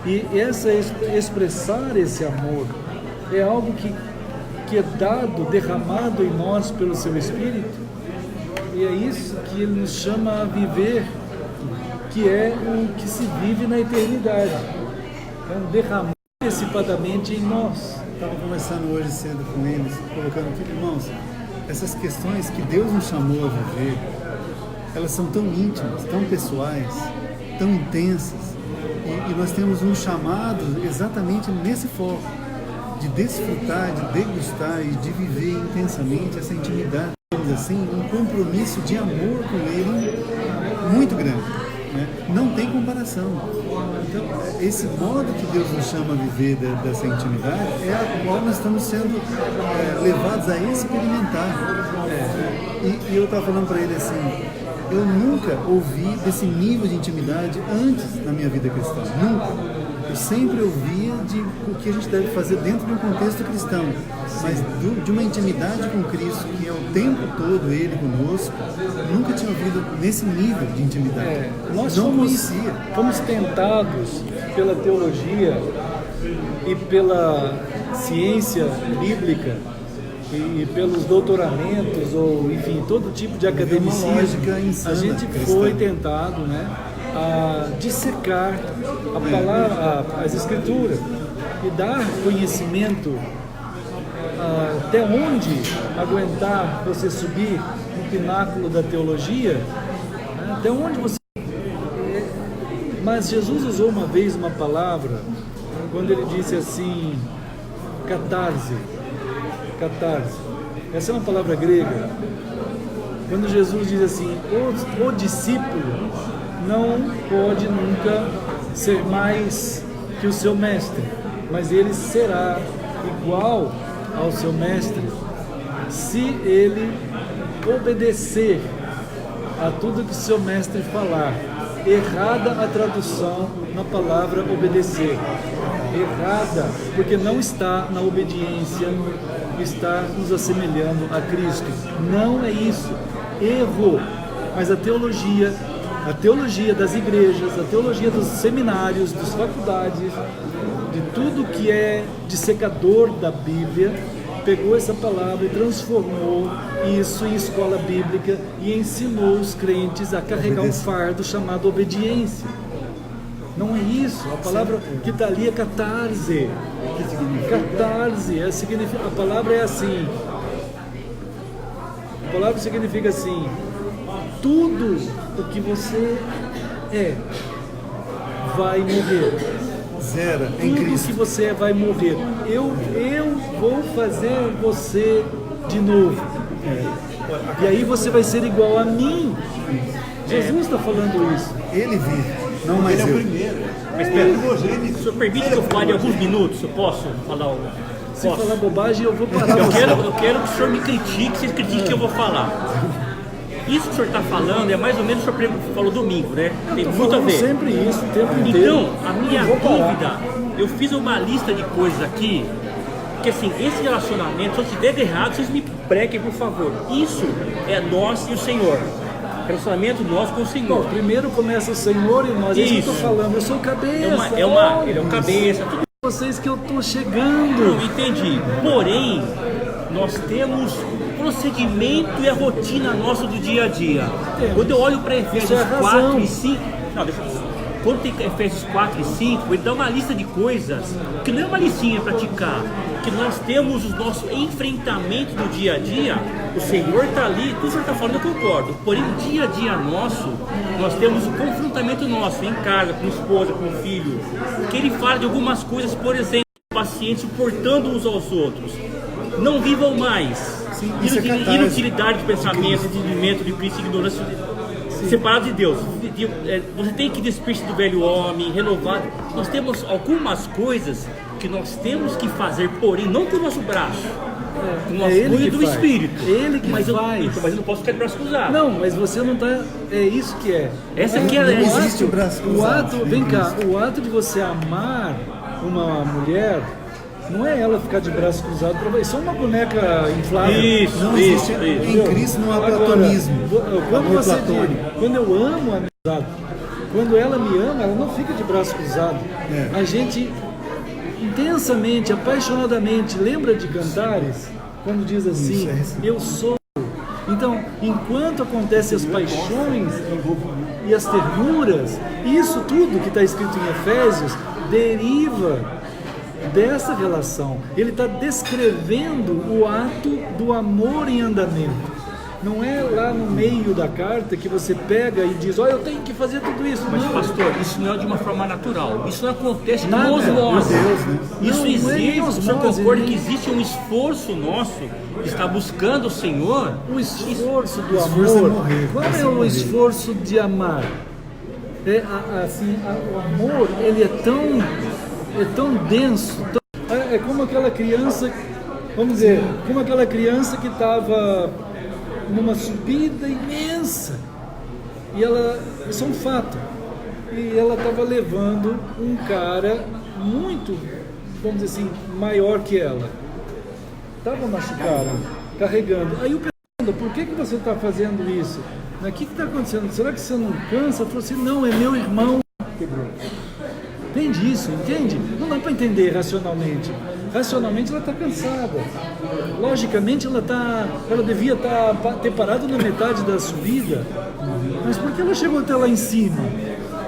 E expressar esse amor é algo que é dado, derramado em nós pelo seu Espírito. E é isso que ele nos chama a viver, que é o que se vive na eternidade. É um derramar antecipadamente em nós. Estava conversando hoje cedo com eles, colocando aqui, irmãos, essas questões que Deus nos chamou a viver, elas são tão íntimas, tão pessoais, tão intensas, e nós temos um chamado exatamente nesse foco, de desfrutar, de degustar e de viver intensamente essa intimidade, assim, um compromisso de amor com Ele muito grande, né? Não tem comparação. Então, esse modo que Deus nos chama a viver dessa intimidade é a qual nós estamos sendo levados a experimentar. E eu estava falando para ele assim, eu nunca ouvi desse nível de intimidade antes na minha vida cristã, nunca. Eu sempre ouvia de o que a gente deve fazer dentro de um contexto cristão, mas de uma intimidade com Cristo, que é o tempo todo Ele conosco, nunca tinha ouvido nesse nível de intimidade. Nós não conhecia. Fomos tentados pela teologia e pela ciência bíblica e pelos doutoramentos, ou enfim, todo tipo de academicismo. Lógica insana, a gente cristã. foi tentado, né, a dissecar a palavra, as escrituras, e dar conhecimento até onde aguentar você subir no pináculo da teologia, né, até onde você... Mas Jesus usou uma vez uma palavra quando ele disse assim, catarse. Essa é uma palavra grega. Quando Jesus diz assim, o discípulo não pode nunca ser mais que o seu mestre, mas ele será igual ao seu mestre se ele obedecer a tudo que seu mestre falar. Errada a tradução na palavra obedecer. Errada, porque não está na obediência, está nos assemelhando a Cristo. Não é isso. Erro. Mas a teologia das igrejas, a teologia dos seminários, das faculdades, de tudo que é dissecador da Bíblia, pegou essa palavra e transformou isso em escola bíblica e ensinou os crentes a carregar um fardo chamado obediência. Não é isso. A palavra que está ali é catarse. Catarse, a palavra é assim. A palavra significa assim: tudo o que você vai morrer. Zera em Tudo Cristo. que você vai morrer. Eu vou fazer você de novo. E aí você vai ser igual a mim. Jesus está falando isso. Ele vive, não mais Ele é o eu. primeiro. Mas espera, o senhor permite que eu fale alguns minutos? Eu posso falar o... Se Posso? falar bobagem, eu vou parar. Eu quero que o senhor me critique, vocês critiquem o que eu vou falar. Isso que o senhor está falando é mais ou menos o senhor falou domingo, né? Tem Tô muito a falando ver. sempre isso, o tempo inteiro. Então, a minha Eu vou parar. dúvida, eu fiz uma lista de coisas aqui, que assim, esse relacionamento, se eu estiver errado, vocês me preguem, por favor. Isso é nós e o Senhor. Relacionamento nós com o Senhor. Primeiro começa o Senhor e nós. É isso que eu Isso. tô falando. Eu sou o cabeça. Ele é o cabeça, tudo Vocês que eu tô chegando. não entendi. Porém, nós temos o procedimento e a rotina nossa do dia a dia. Temos. Quando eu olho para Efésios Isso é a 4 razão. e 5, não, deixa eu... Quando tem Efésios 4 e 5, ele dá uma lista de coisas que não é uma listinha para praticar, que nós temos o nosso enfrentamento no dia a dia. O Senhor está ali, tudo que o Senhor está falando eu concordo. Porém, no dia a dia nosso, nós temos o confrontamento nosso em casa, com a esposa, com o filho, que ele fala de algumas coisas, por exemplo, pacientes suportando uns aos outros. Não vivam mais. Sim, isso é catarse. Inutilidade de pensamento, entendimento de Cristo, ignorância separado de Deus. Você tem que despir-se do velho homem, renovado. Nós temos algumas coisas que nós temos que fazer, porém, não com o nosso braço, com as ele coisas que do faz. Espírito. Ele que mas faz. Mas eu não posso ficar de braço cruzado. Não, mas você não está. É isso que é. Essa aqui é Não a existe o braço O cruzado. ato, vem cá, o ato de você amar uma mulher não é ela ficar de braço cruzado para você. Isso é uma boneca inflável. Isso, Não isso, existe, isso. em Cristo não há Agora, platonismo. Quando Amor você platônico. diz, quando eu amo a amizade, quando ela me ama, ela não fica de braço cruzado. É. A gente intensamente, apaixonadamente, lembra de Cantares, quando diz assim, Isso, é isso. eu sou. Então, enquanto acontecem as paixões e as ternuras, isso tudo que está escrito em Efésios deriva dessa relação. Ele está descrevendo o ato do amor em andamento. Não é lá no meio da carta que você pega e diz, olha, eu tenho que fazer tudo isso. Mas, não, pastor, isso não é de uma forma natural. Isso não acontece Nada. com osmose. Meu Deus, né? Isso Não, não é existe. nem O senhor osmose, concorda nem- que existe um esforço nosso que está buscando o Senhor? o esforço do esforço amor. é morrer, Qual é é o morrer. esforço de amar? O amor, ele é tão denso. É como aquela criança, vamos dizer, como aquela criança que estava numa subida imensa. E ela, isso é um fato. E ela estava levando um cara muito, vamos dizer assim, maior que ela. Estava machucado, carregando. Aí o pergunta, por que você está fazendo isso? O que está acontecendo? Será que você não cansa? Ela falou assim, não, é meu irmão. Quebrou. Entende isso? Entende? Não dá para entender racionalmente. Racionalmente ela está cansada. Logicamente ela devia ter parado na metade da subida. Mas por que ela chegou até lá em cima?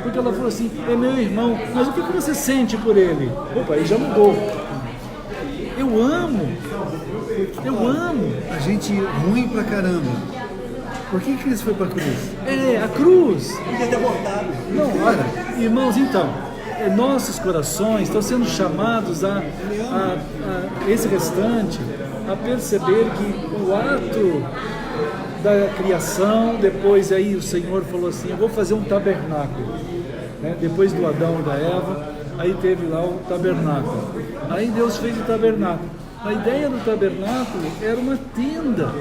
Porque ela falou assim, é meu irmão. Mas o que você sente por ele? Opa, aí já mudou. Eu amo. A gente ruim pra caramba. Por que Cristo foi pra cruz? É, a cruz. Podia ter voltado. Não, olha, irmãos, então, nossos corações estão sendo chamados a esse restante, a perceber que o ato da criação, depois aí o Senhor falou assim, eu vou fazer um tabernáculo, né? Depois do Adão e da Eva, aí teve lá o tabernáculo, aí Deus fez o tabernáculo. A ideia do tabernáculo era uma tenda,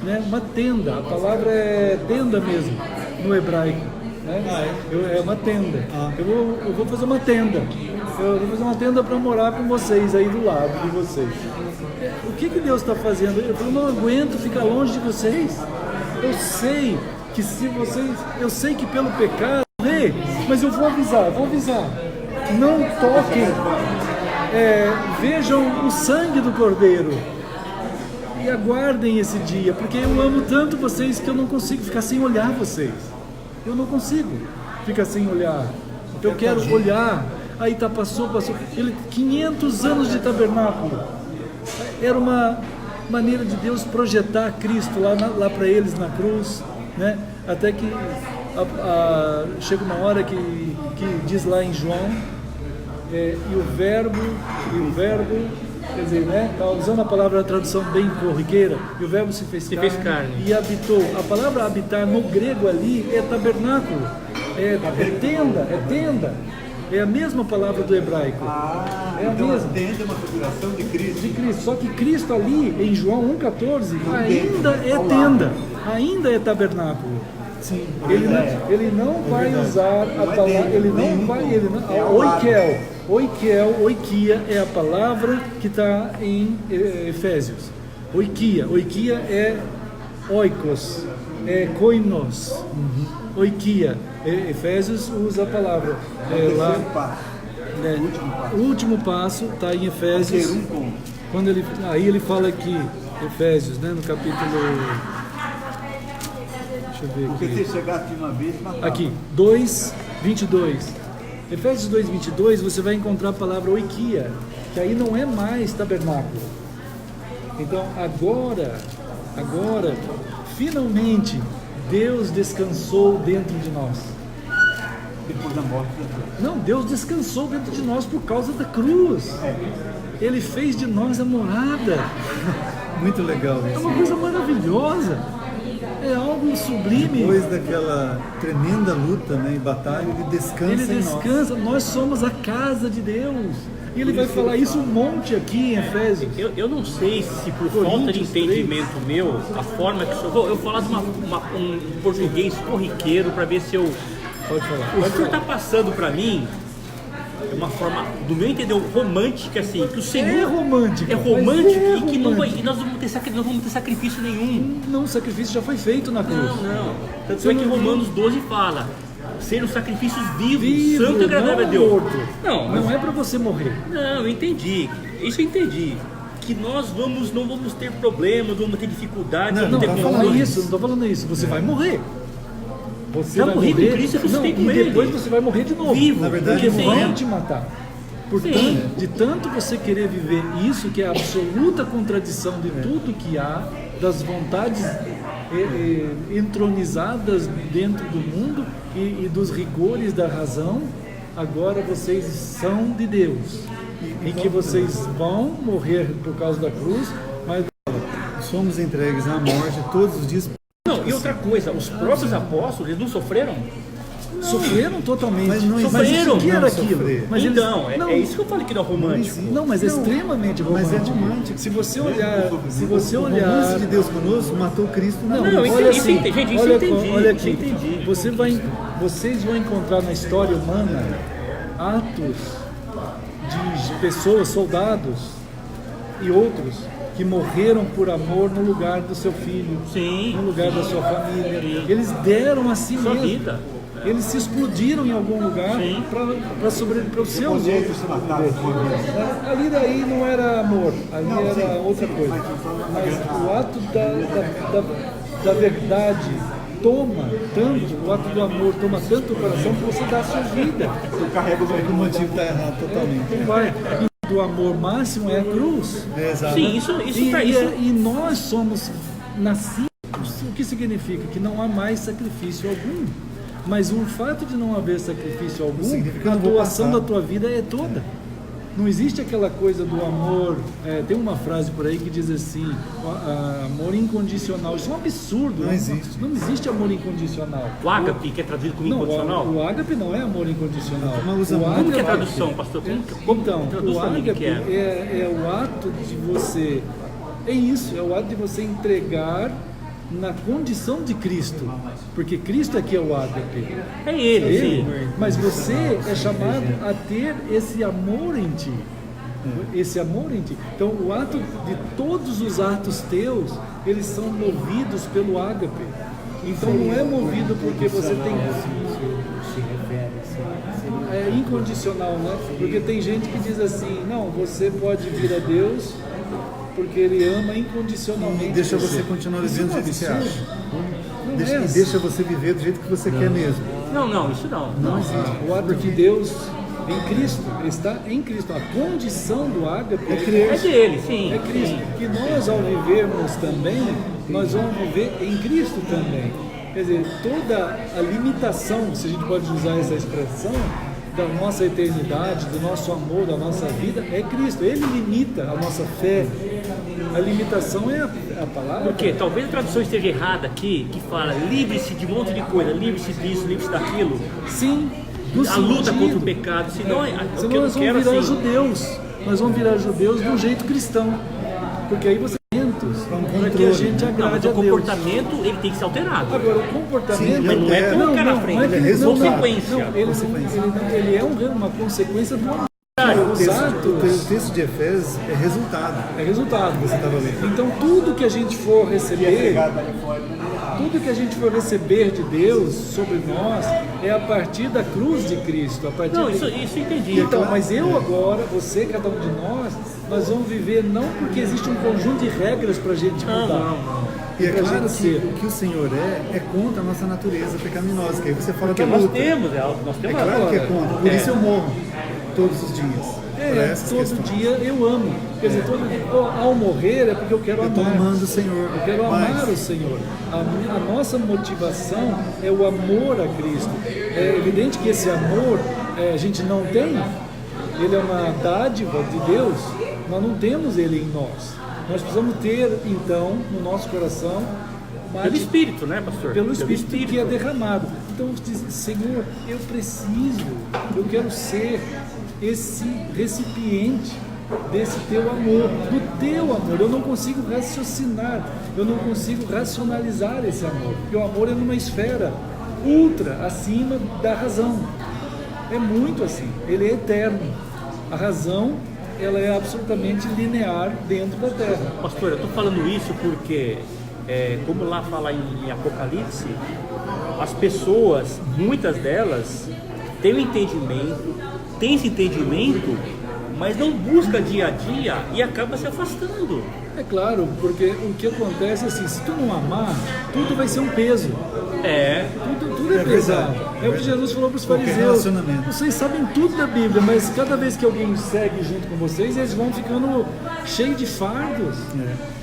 né? Uma tenda, a palavra é tenda mesmo, no hebraico, né? É uma tenda. Eu vou fazer uma tenda, eu vou fazer uma tenda para morar com vocês aí do lado de vocês. O que Deus está fazendo? Eu falei, não aguento ficar longe de vocês. Eu sei que se vocês, eu sei que pelo pecado, mas eu vou avisar. Não toquem, vejam o sangue do Cordeiro e aguardem esse dia, porque eu amo tanto vocês que eu não consigo ficar sem olhar vocês. Eu não consigo ficar sem olhar. Então eu quero olhar. Aí passou. 500 anos de tabernáculo. Era uma maneira de Deus projetar Cristo lá para eles na cruz, né? Até que chega uma hora que diz lá em João, e o verbo, quer dizer, né? Está usando a palavra, a tradução bem corriqueira, e o verbo se fez carne e habitou. A palavra habitar no grego ali é tabernáculo, é tenda. É a mesma palavra do hebraico. É a Então mesma. a tenda é uma figuração de Cristo. De Cristo. Só que Cristo ali, em João 1,14, ainda é tenda, ainda é tabernáculo. Sim. Ele não vai usar a palavra, oikia é a palavra que está em Efésios. Oikia é oikos, é koinos. Oikia. Efésios usa a palavra. O último passo está em Efésios. Quando ele fala aqui, Efésios, né, no capítulo. Deixa eu ver Porque aqui. se chegasse de uma vez, matava. Aqui, 2:22. Efésios 2:22, você vai encontrar a palavra oikia, que aí não é mais tabernáculo. Então, agora, finalmente, Deus descansou dentro de nós. Depois da morte de Jesus. Não, Deus descansou dentro de nós por causa da cruz. Ele fez de nós a morada. Muito legal É isso. uma coisa maravilhosa. É algo sublime. Depois daquela tremenda luta, né, e batalha, ele descansa Ele em nós. descansa, nós somos a casa de Deus. E ele vai falar isso um monte aqui em Efésios. Eu não sei se por falta de entendimento meu, a forma que eu vou falar de um português corriqueiro para ver se eu... Pode falar. O que o senhor está passando para mim é uma forma, do meu entender, romântica, assim, que o Senhor... É romântico. É romântico é e que não vai, romântico. e nós não vamos ter sacrifício nenhum. Não, o sacrifício já foi feito na cruz. Não. Tanto Você é que não- Romanos 12 fala, serem sacrifícios vivos, Vivo, santo e agradável a Deus. morto. Não, mas Não é para você morrer. Não, eu entendi. Isso eu entendi. Que nós não vamos ter problemas, vamos ter dificuldades, Não, vamos Não, ter não tá falando conflitos. isso, não tô falando isso. Você vai morrer. Você Já vai morri com morrer. Cristo, eu ressuscitei Não, com e ele. depois você vai morrer de novo. Vivo. Na verdade, Porque sim. vão te matar. Portanto, Sim. de tanto você querer viver isso, que é a absoluta contradição de tudo que há, das vontades entronizadas dentro do mundo e dos rigores da razão, agora vocês são de Deus. Em que vocês vão morrer por causa da cruz, mas Somos entregues à morte todos os dias. Não, e outra coisa, os próprios apóstolos, eles não sofreram? sofreram totalmente. Mas não Sofreram. o que era não aquilo? sofrer. Mas eles- Então, não, é isso que eu falei que não é romântico. Não, mas é extremamente Mas romântico. é romântico. Se você olhar, se você O romance olhar, de Deus conosco matou Cristo na não, Não, cruz. isso- olha isso assim, entendi, gente, isso olha, eu entendi, olha isso aqui, eu entendi. vocês vão encontrar na história humana atos de pessoas, soldados e outros que morreram por amor no lugar do seu filho, Sim. no lugar da sua família. Eles deram a si Sua mesmo. vida. Eles se explodiram em algum lugar Sim. para sobreviver para os seus Os outros outros se mataram sobreviver. Ali daí não era amor, ali era outra coisa. Mas o ato da verdade toma tanto, o ato do amor toma tanto o coração que você dá a sua vida. Eu carrego O motivo está errado totalmente. Não vai. E do amor máximo é a cruz. É, exato. Sim, isso E nós somos nascidos. O que significa? Que não há mais sacrifício algum. Mas o fato de não haver sacrifício algum, Significa que eu a não vou doação passar. da tua vida é toda. Não existe aquela coisa do amor. Tem uma frase por aí que diz assim: amor incondicional. Isso é um absurdo. Não existe. Não existe amor incondicional. O ágape, que é traduzido como Não, incondicional. o ágape não é amor incondicional. Mas usa O muito. Como que é a ágape- tradução, pastor? Como Então, traduz o pra mim o que ágape é o ato de você. É isso, é o ato de você entregar na condição de Cristo. Porque Cristo aqui é o ágape. É ele, Ele, sim. mas você é chamado a ter esse amor em ti. Esse amor em ti. Então, o ato de todos os atos teus, eles são movidos pelo ágape. Então, não é movido porque você tem. se refere assim. É incondicional, né? Porque tem gente que diz assim: não, você pode vir a Deus porque Ele ama incondicionalmente. E deixa você continuar Isso vivendo do é um jeito que você absurdo. acha. Não Deixa, é e assim. deixa você viver do jeito que você quer mesmo. Não, isso não. Não existe. O ato de Deus em Cristo está em Cristo. A condição do ágape É crer. É dele, sim. é Cristo. Que nós, ao vivermos também, nós vamos viver em Cristo também. Quer dizer, toda a limitação, se a gente pode usar essa expressão, da nossa eternidade, do nosso amor, da nossa vida, é Cristo. Ele limita a nossa fé. A limitação é a palavra. Porque talvez a tradução esteja errada aqui, que fala livre-se de um monte de coisa, livre-se disso, livre-se daquilo. Sim, no A luta sentido- contra o pecado. Senão, o Senão que eu nós vamos quero virar assim. judeus. Nós vamos virar judeus do jeito cristão. Porque aí você para que a gente Não, mas agrade o a Deus. comportamento ele tem que ser alterado. Agora, o comportamento... Sim, mas não é colocar na frente, não é que é ele- resultado. Consequência. Não, ele é uma consequência do amor. O Os texto, atos o texto de Efésios é resultado. é resultado. Você estava lendo. Então, tudo que a gente for receber... Pegado ali fora. Tudo que a gente for receber de Deus sobre nós é a partir da cruz de Cristo. A partir Não, de- isso eu entendi. Então, mas eu agora, você, cada um de nós vamos viver não porque existe um conjunto de regras para a gente mudar. não. E é Pra claro gente que ser. o que o Senhor é contra a nossa natureza pecaminosa. Que aí você fala Porque da nós luta. temos É claro que é contra. Por isso eu morro todos os dias. Para essas todo questões. dia eu amo. Quer dizer, ao morrer é porque eu quero Eu estou amar. amando o Senhor. Eu quero mais. amar o Senhor. A nossa motivação é o amor a Cristo. É evidente que esse amor a gente não tem. Ele é uma dádiva de Deus. Nós não temos ele em nós. Nós precisamos ter, então, no nosso coração, uma Pelo Espírito, né, pastor? pelo Espírito que é derramado. Então, diz, Senhor, eu preciso, eu quero ser, esse recipiente desse teu amor, do teu amor. Eu não consigo raciocinar, eu não consigo racionalizar esse amor, porque o amor é numa esfera ultra acima da razão. É muito assim, ele é eterno. A razão, ela é absolutamente linear dentro da Terra. Pastor, eu estou falando isso porque, como lá fala em Apocalipse, as pessoas, muitas delas, têm esse entendimento, mas não busca dia a dia e acaba se afastando. É claro, porque o que acontece é assim, se tu não amar, tudo vai ser um peso. Tudo é pesado. É o que Jesus falou para os fariseus. Vocês sabem tudo da Bíblia, mas cada vez que alguém segue junto com vocês, eles vão ficando cheios de fardos.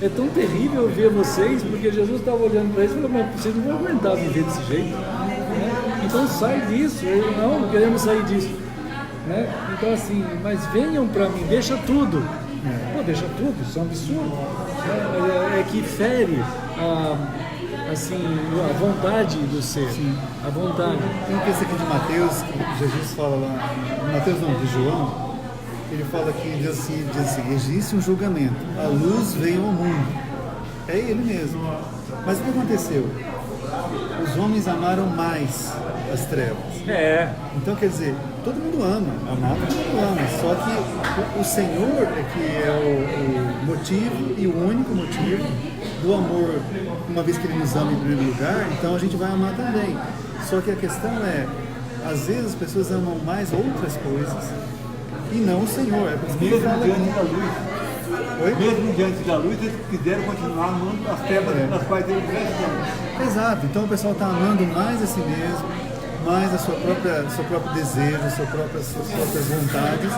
É tão terrível ver vocês, porque Jesus estava olhando para eles e falou, mas vocês não vão aguentar viver desse jeito. Né? Então sai disso. Não queremos sair disso. Né? Então assim, mas venham para mim, deixa tudo. Pô, deixa tudo, isso é um absurdo. É que fere a vontade do ser. Sim. A vontade. Tem um texto aqui de Mateus, que Jesus fala lá, Mateus não, de João, ele fala que diz assim, existe um julgamento, a luz veio ao mundo. É ele mesmo. Mas o que aconteceu? Os homens amaram mais as trevas. Então, quer dizer, todo mundo ama, amar todo mundo ama, só que o Senhor é que é o motivo e o único motivo do amor, uma vez que Ele nos ama em primeiro lugar, então a gente vai amar também. Só que a questão é, às vezes as pessoas amam mais outras coisas e não o Senhor. É por isso que Ele fala diante da luz. Mesmo diante da luz, eles quiseram continuar amando as trevas nas quais eles crescem. Exato, então o pessoal está amando mais a si mesmo, mais seu próprio desejo, suas próprias vontades,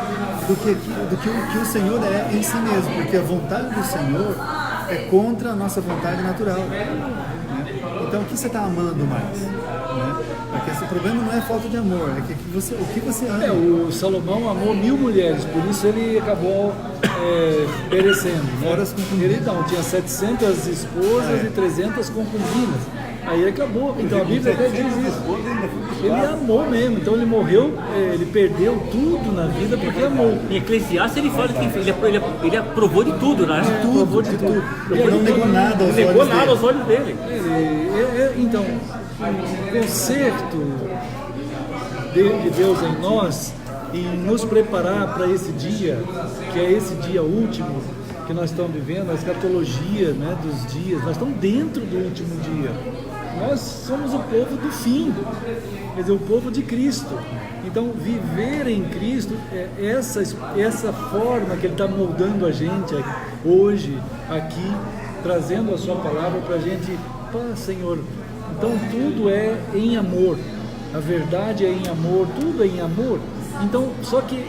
do que o que o Senhor é em si mesmo, porque a vontade do Senhor é contra a nossa vontade natural. Né? Então, o que você está amando mais? Né? Porque esse problema não é falta de amor, é o que você ama. O Salomão amou 1000 mulheres, por isso ele acabou perecendo. Né? Fora as concubinas. Ele não, tinha 700 esposas e 300 concubinas. Aí acabou. Então a Bíblia até diz isso. Ele amou mesmo, então ele morreu, ele perdeu tudo na vida porque amou. Em Eclesiastes ele fala que ele aprovou de tudo, né? Aprovou de tudo. Ele não negou nada aos olhos dele. Então, o conserto de Deus em nós, em nos preparar para esse dia, que é esse dia último que nós estamos vivendo, a escatologia, né, dos dias, nós estamos dentro do último dia. Nós somos o povo do fim, quer dizer, o povo de Cristo. Então, viver em Cristo é essa forma que Ele está moldando a gente hoje, aqui, trazendo a Sua palavra para a gente. Pá, Senhor, então tudo é em amor, a verdade é em amor, tudo é em amor. Então, só que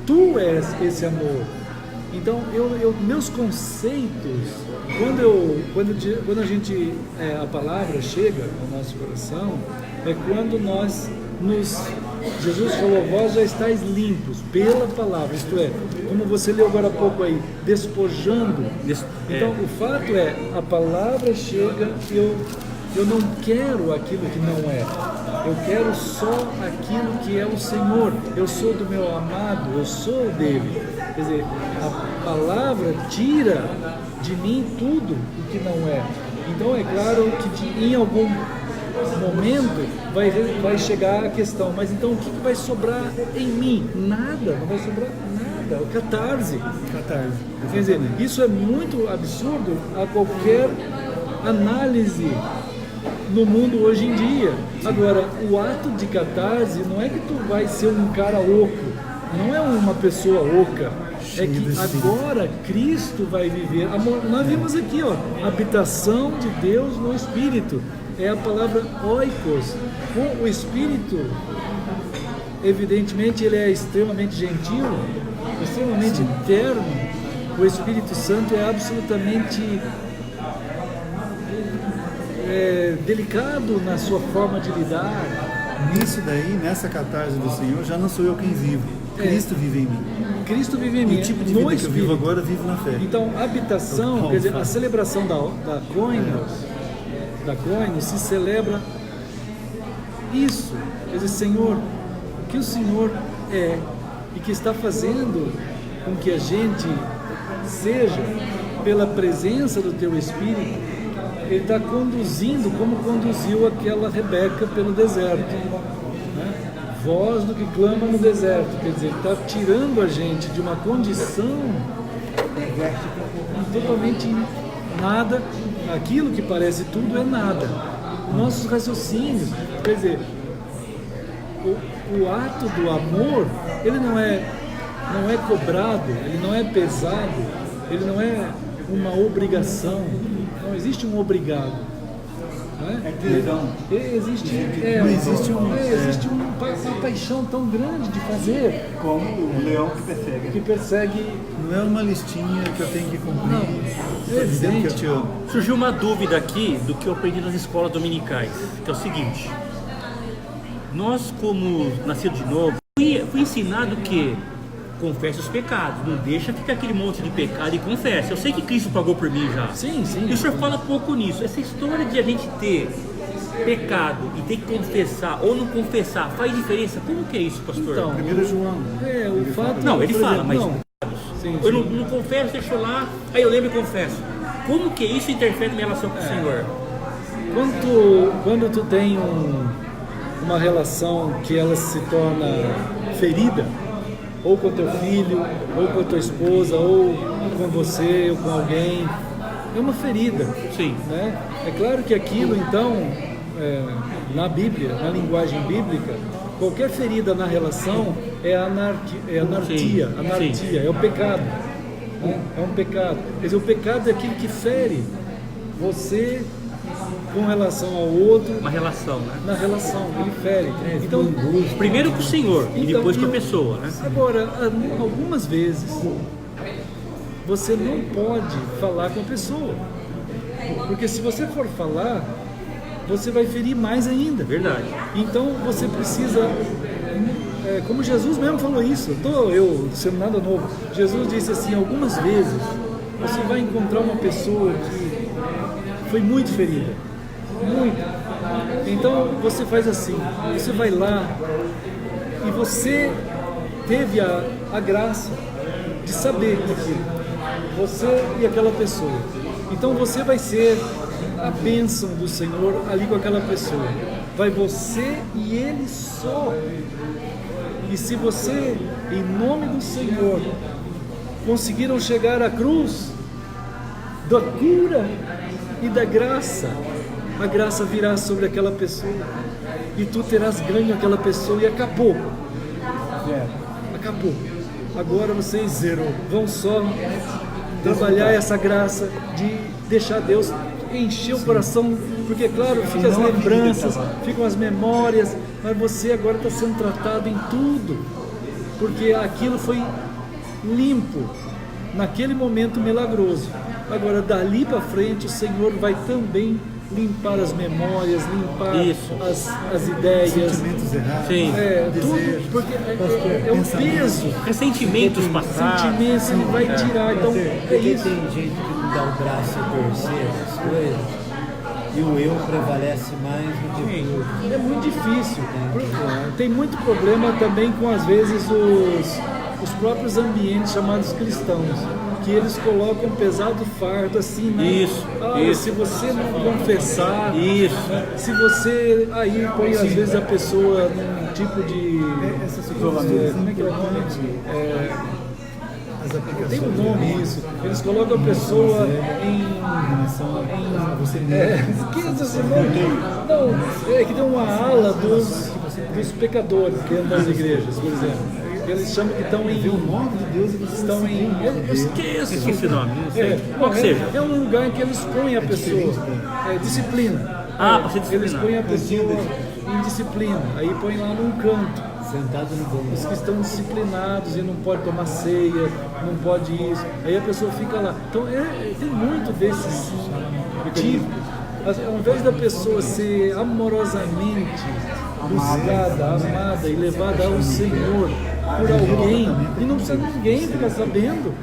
Tu és esse amor. Então, meus conceitos, quando a gente, a palavra chega ao nosso coração, é quando Jesus falou, vós já estáis limpos pela palavra, isto é, como você leu agora há pouco aí, despojando. Então, o fato é, a palavra chega, eu não quero aquilo que não é. Eu quero só aquilo que é o Senhor. Eu sou do meu amado, eu sou dele. Quer dizer, a palavra tira de mim tudo o que não é. Então é claro que em algum momento vai chegar a questão, mas então o que vai sobrar em mim? Nada, não vai sobrar nada. Catarse. Quer dizer, isso é muito absurdo a qualquer análise no mundo hoje em dia. Agora, o ato de catarse não é que tu vai ser um cara oco, não é uma pessoa oca, é que agora Cristo vai viver. Nós vimos aqui, ó, habitação de Deus no Espírito, é a palavra oikos. O Espírito, evidentemente, ele é extremamente gentil, extremamente terno. O Espírito Santo é absolutamente delicado na sua forma de lidar. Nisso daí, nessa catarse do Senhor, já não sou eu quem vivo. Cristo vive em mim. Cristo vive em mim. O tipo de vida que eu vivo agora, eu vivo na fé. Então, a habitação, quer dizer, a celebração da Koine se celebra isso. Quer dizer, Senhor, que o Senhor é e que está fazendo com que a gente seja, pela presença do Teu Espírito, Ele está conduzindo como conduziu aquela Rebeca pelo deserto, né? Voz do que clama no deserto, quer dizer, Ele está tirando a gente de uma condição totalmente nada, aquilo que parece tudo é nada. Nossos raciocínios, quer dizer, o ato do amor, ele não é cobrado, ele não é pesado, ele não é uma obrigação, não existe um obrigado. Existe uma paixão tão grande de fazer, como o leão que persegue. Não é uma listinha que eu tenho que cumprir. Não, é dizendo que eu evidente. te amo. Surgiu uma dúvida aqui do que eu aprendi nas escolas dominicais, que é o seguinte: nós, como nascidos de novo, fui ensinado que confesse os pecados, não deixa ficar aquele monte de pecado e confessa. Eu sei que Cristo pagou por mim já. Sim, sim. E o senhor fala pouco nisso. Essa história de a gente ter pecado e ter que confessar ou não confessar, faz diferença? Como que é isso, pastor? Então, 1 João. o fato... Não, ele por fala, exemplo, mas Sim, eu sim. não confesso, deixo lá, aí eu lembro e confesso. Como que isso interfere na minha relação com o Senhor? Quando tu tem uma relação que ela se torna ferida, ou com teu filho, ou com a tua esposa, ou com você, ou com alguém, é uma ferida. Sim. Né? É claro que aquilo, então, na Bíblia, na linguagem bíblica, qualquer ferida na relação é anarquia, Sim. é o pecado. Né? É um pecado. Quer dizer, o pecado é aquilo que fere você com relação ao outro, Uma relação, né? na relação, ele fere. Então, Primeiro com o Senhor e então, depois com a pessoa, né? Agora, algumas vezes, você não pode falar com a pessoa. Porque se você for falar, você vai ferir mais ainda. Verdade. Então, você precisa... como Jesus mesmo falou isso, eu sendo nada novo, Jesus disse assim, algumas vezes, você vai encontrar uma pessoa que foi muito ferida. Muito. Então, você faz assim, você vai lá e você teve a graça de saber aquilo, você e aquela pessoa. Então você vai ser a bênção do Senhor ali com aquela pessoa. Vai você e Ele só. E se você, em nome do Senhor, conseguiram chegar à cruz da cura e da graça, a graça virá sobre aquela pessoa e tu terás ganho aquela pessoa e acabou. Acabou. Agora vocês vão só trabalhar essa graça de deixar Deus encher o coração, porque claro, ficam as lembranças, ficam as memórias, mas você agora está sendo tratado em tudo, porque aquilo foi limpo naquele momento milagroso. Agora dali para frente o Senhor vai também limpar as memórias, limpar as ideias, Sentimentos errados. Sim. Tudo, porque é um peso. Ressentimentos passados. Sentimentos ele vai tirar, então é isso. Tem gente que não dá o braço a torcer essas coisas e o eu prevalece mais do que o outro. É muito difícil. Tem muito problema também com, às vezes, os próprios ambientes chamados cristãos, que eles colocam um pesado fardo assim, né? Isso. Se você não confessar, Isso. se você aí põe às vezes a pessoa num tipo de isolamento, como é que é o nome? As aplicações. Tem um nome isso. Eles colocam a pessoa que tem uma ala dos pecadores dentro das igrejas, por exemplo. Eles chamam que estão em... O nome de Deus eles Estão em... Eu esqueço. Esse nome, não sei. Qual que seja? É um lugar em que eles põem a pessoa. Disciplina. Pra ser disciplinar. Eles põem a pessoa em disciplina. Aí põem lá num canto. Sentado no banco. Os que estão disciplinados e não pode tomar ceia, não pode isso. Aí a pessoa fica lá. Então tem muito desses tipos. Ao invés da pessoa ser amorosamente buscada, amada e levada ao Senhor por alguém, e não precisa ninguém ficar sabendo.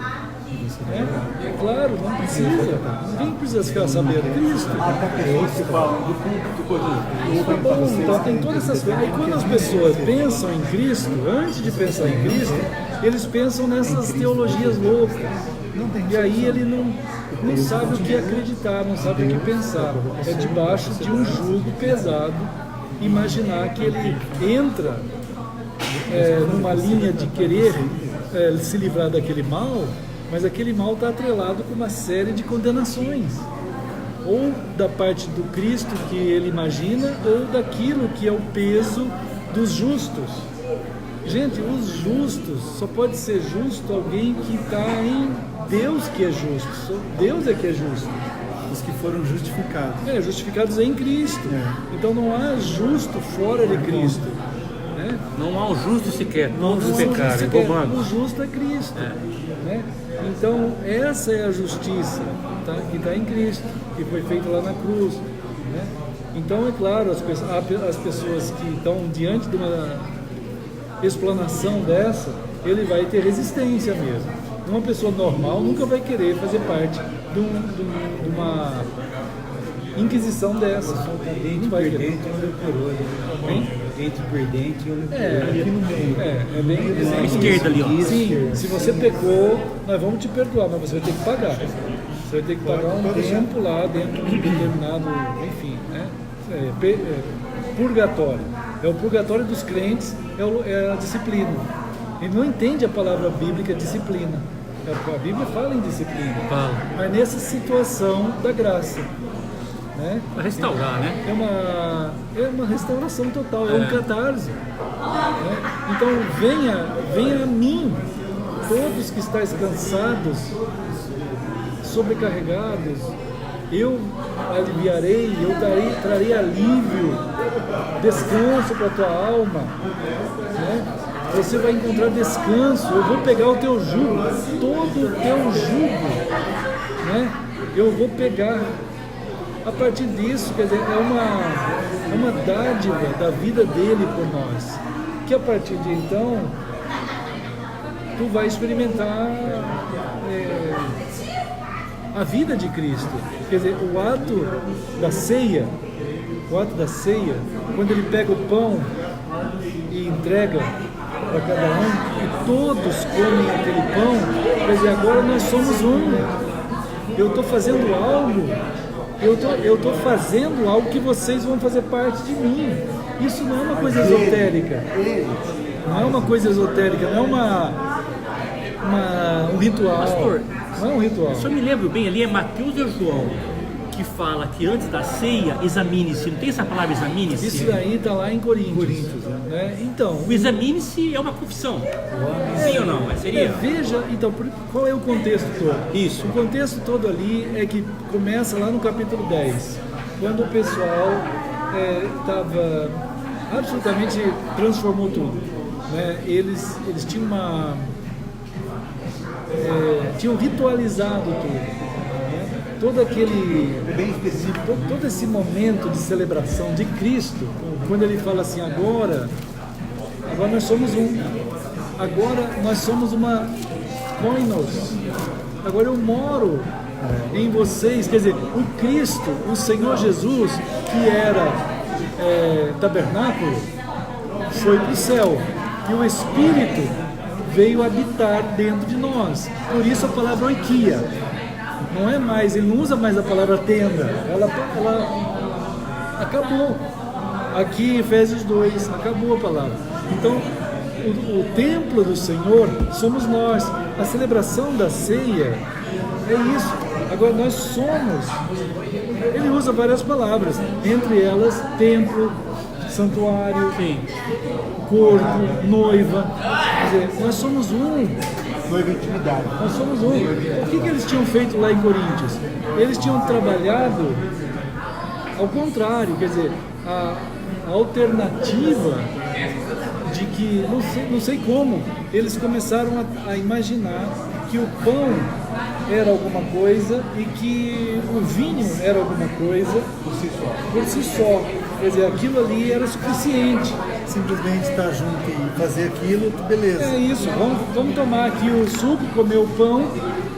consciência. É, é claro, não precisa. Ninguém precisa ficar sabendo. Cristo. Até pessoas que falam do culto, por exemplo. Tá bom, então tem todas essas coisas. Aí quando as pessoas pensam em Cristo, antes de pensar em Cristo, eles pensam nessas teologias loucas. E aí ele não sabe o que acreditar, não sabe o que pensar. É debaixo de um jugo pesado imaginar que ele entra numa linha de querer se livrar daquele mal, mas aquele mal está atrelado com uma série de condenações. Ou da parte do Cristo que ele imagina, ou daquilo que é o peso dos justos. Gente, os justos, só pode ser justo alguém que está em Deus que é justo. Só Deus é que é justo. Os que foram justificados. Justificados em Cristo. Então não há justo fora de Cristo. Né? Não há o justo sequer, todos Não há pecaram, justo sequer. roubando. O justo é Cristo. Né? Então essa é a justiça, tá? Que está em Cristo, que foi feita lá na cruz. Né? Então é claro, as pessoas que estão diante de uma explanação dessa, ele vai ter resistência mesmo. Uma pessoa normal nunca vai querer fazer parte de uma inquisição dessa. Dente por dente, olho por olho. Dente por dente, olho por olho. Aqui no meio. É bem À esquerda ali, ó. Sim, se você pecou, nós vamos te perdoar, mas você vai ter que pagar. Você vai ter que pagar um tempo lá dentro de um determinado, enfim, né? Purgatório. É o purgatório dos crentes, é a disciplina. Ele não entende a palavra bíblica disciplina. A Bíblia fala em disciplina. Fala. Mas nessa situação da graça. Né? Para restaurar, né? É uma restauração total, é um catarse. Né? Então venha a mim, todos que estáis cansados, sobrecarregados, eu aliviarei, eu trarei alívio, descanso para a tua alma. Né? Você vai encontrar descanso, eu vou pegar o teu jugo, todo o teu jugo, né? Eu vou pegar. A partir disso, quer dizer, é uma dádiva da vida dele por nós, que a partir de então, tu vai experimentar a vida de Cristo. Quer dizer, o ato da ceia, quando ele pega o pão e entrega para cada um, e todos comem aquele pão, quer dizer, agora nós somos um. Eu estou fazendo algo, eu estou fazendo algo que vocês vão fazer parte de mim. Isso não é uma coisa esotérica. Não é uma coisa esotérica, não é um ritual. Pastor, não é um ritual. Se eu me lembro bem, ali é Mateus e João que fala que antes da ceia, examine-se. Não tem essa palavra examine-se? Isso daí está lá em Coríntios. Né? Então, o examine-se é uma confissão. Sim ou não? Seria? Veja, então, qual é o contexto todo? Isso. O contexto todo ali é que começa lá no capítulo 10, quando o pessoal estava absolutamente transformou tudo. Né? Eles tinham tinham ritualizado tudo. Todo aquele, bem específico, todo esse momento de celebração de Cristo, quando ele fala assim, agora nós somos um, agora nós somos uma koinos, agora eu moro em vocês, quer dizer, o Cristo, o Senhor Jesus, que era tabernáculo, foi para o céu, e o Espírito veio habitar dentro de nós, por isso a palavra oikia. Não é mais, ele não usa mais a palavra tenda, ela acabou. Aqui em Efésios 2, acabou a palavra. Então, o templo do Senhor somos nós. A celebração da ceia é isso. Agora, nós somos. Ele usa várias palavras, entre elas, templo, santuário, corpo, noiva. Quer dizer, nós somos um. noiva intimidade. Nós somos um. O que eles tinham feito lá em Coríntios? Eles tinham trabalhado ao contrário, quer dizer, a alternativa de que, não sei como, eles começaram a imaginar que o pão era alguma coisa e que o vinho era alguma coisa por si só. Quer dizer, aquilo ali era suficiente. simplesmente estar junto e fazer aquilo, beleza. É isso, vamos tomar aqui o suco, comer o pão,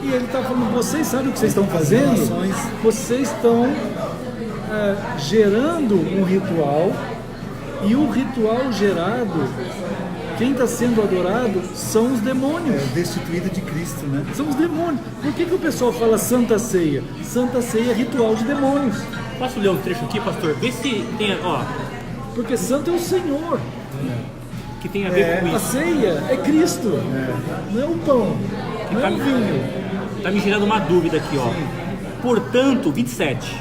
e ele está falando, vocês sabem o que vocês estão fazendo? Relações. Vocês estão gerando um ritual, e o ritual gerado, quem está sendo adorado são os demônios. É destituído de Cristo, né? São os demônios. Por que o pessoal fala Santa Ceia? Santa Ceia é ritual de demônios. Posso ler um trecho aqui, pastor? Vê se tem, ó, Porque santo é o Senhor. que tem a ver com A isso. ceia é Cristo. Não é o pão, não é o vinho. Tá me gerando uma dúvida aqui, ó. Portanto, 27,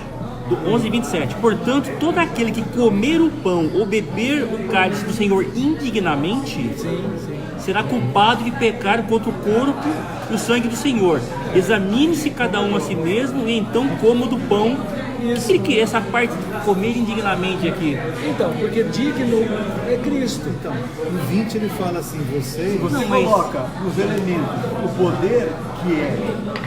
do 11 e 27. Portanto, todo aquele que comer o pão ou beber o cálice do Senhor indignamente será culpado de pecar contra o corpo e o sangue do Senhor. Examine-se cada um a si mesmo e então coma do pão. Isso. Que essa parte de comer indignamente aqui? Então, porque digno é Cristo. Então, no 20 ele fala assim, vocês... Você Não, mas- coloca nos elementos o poder que é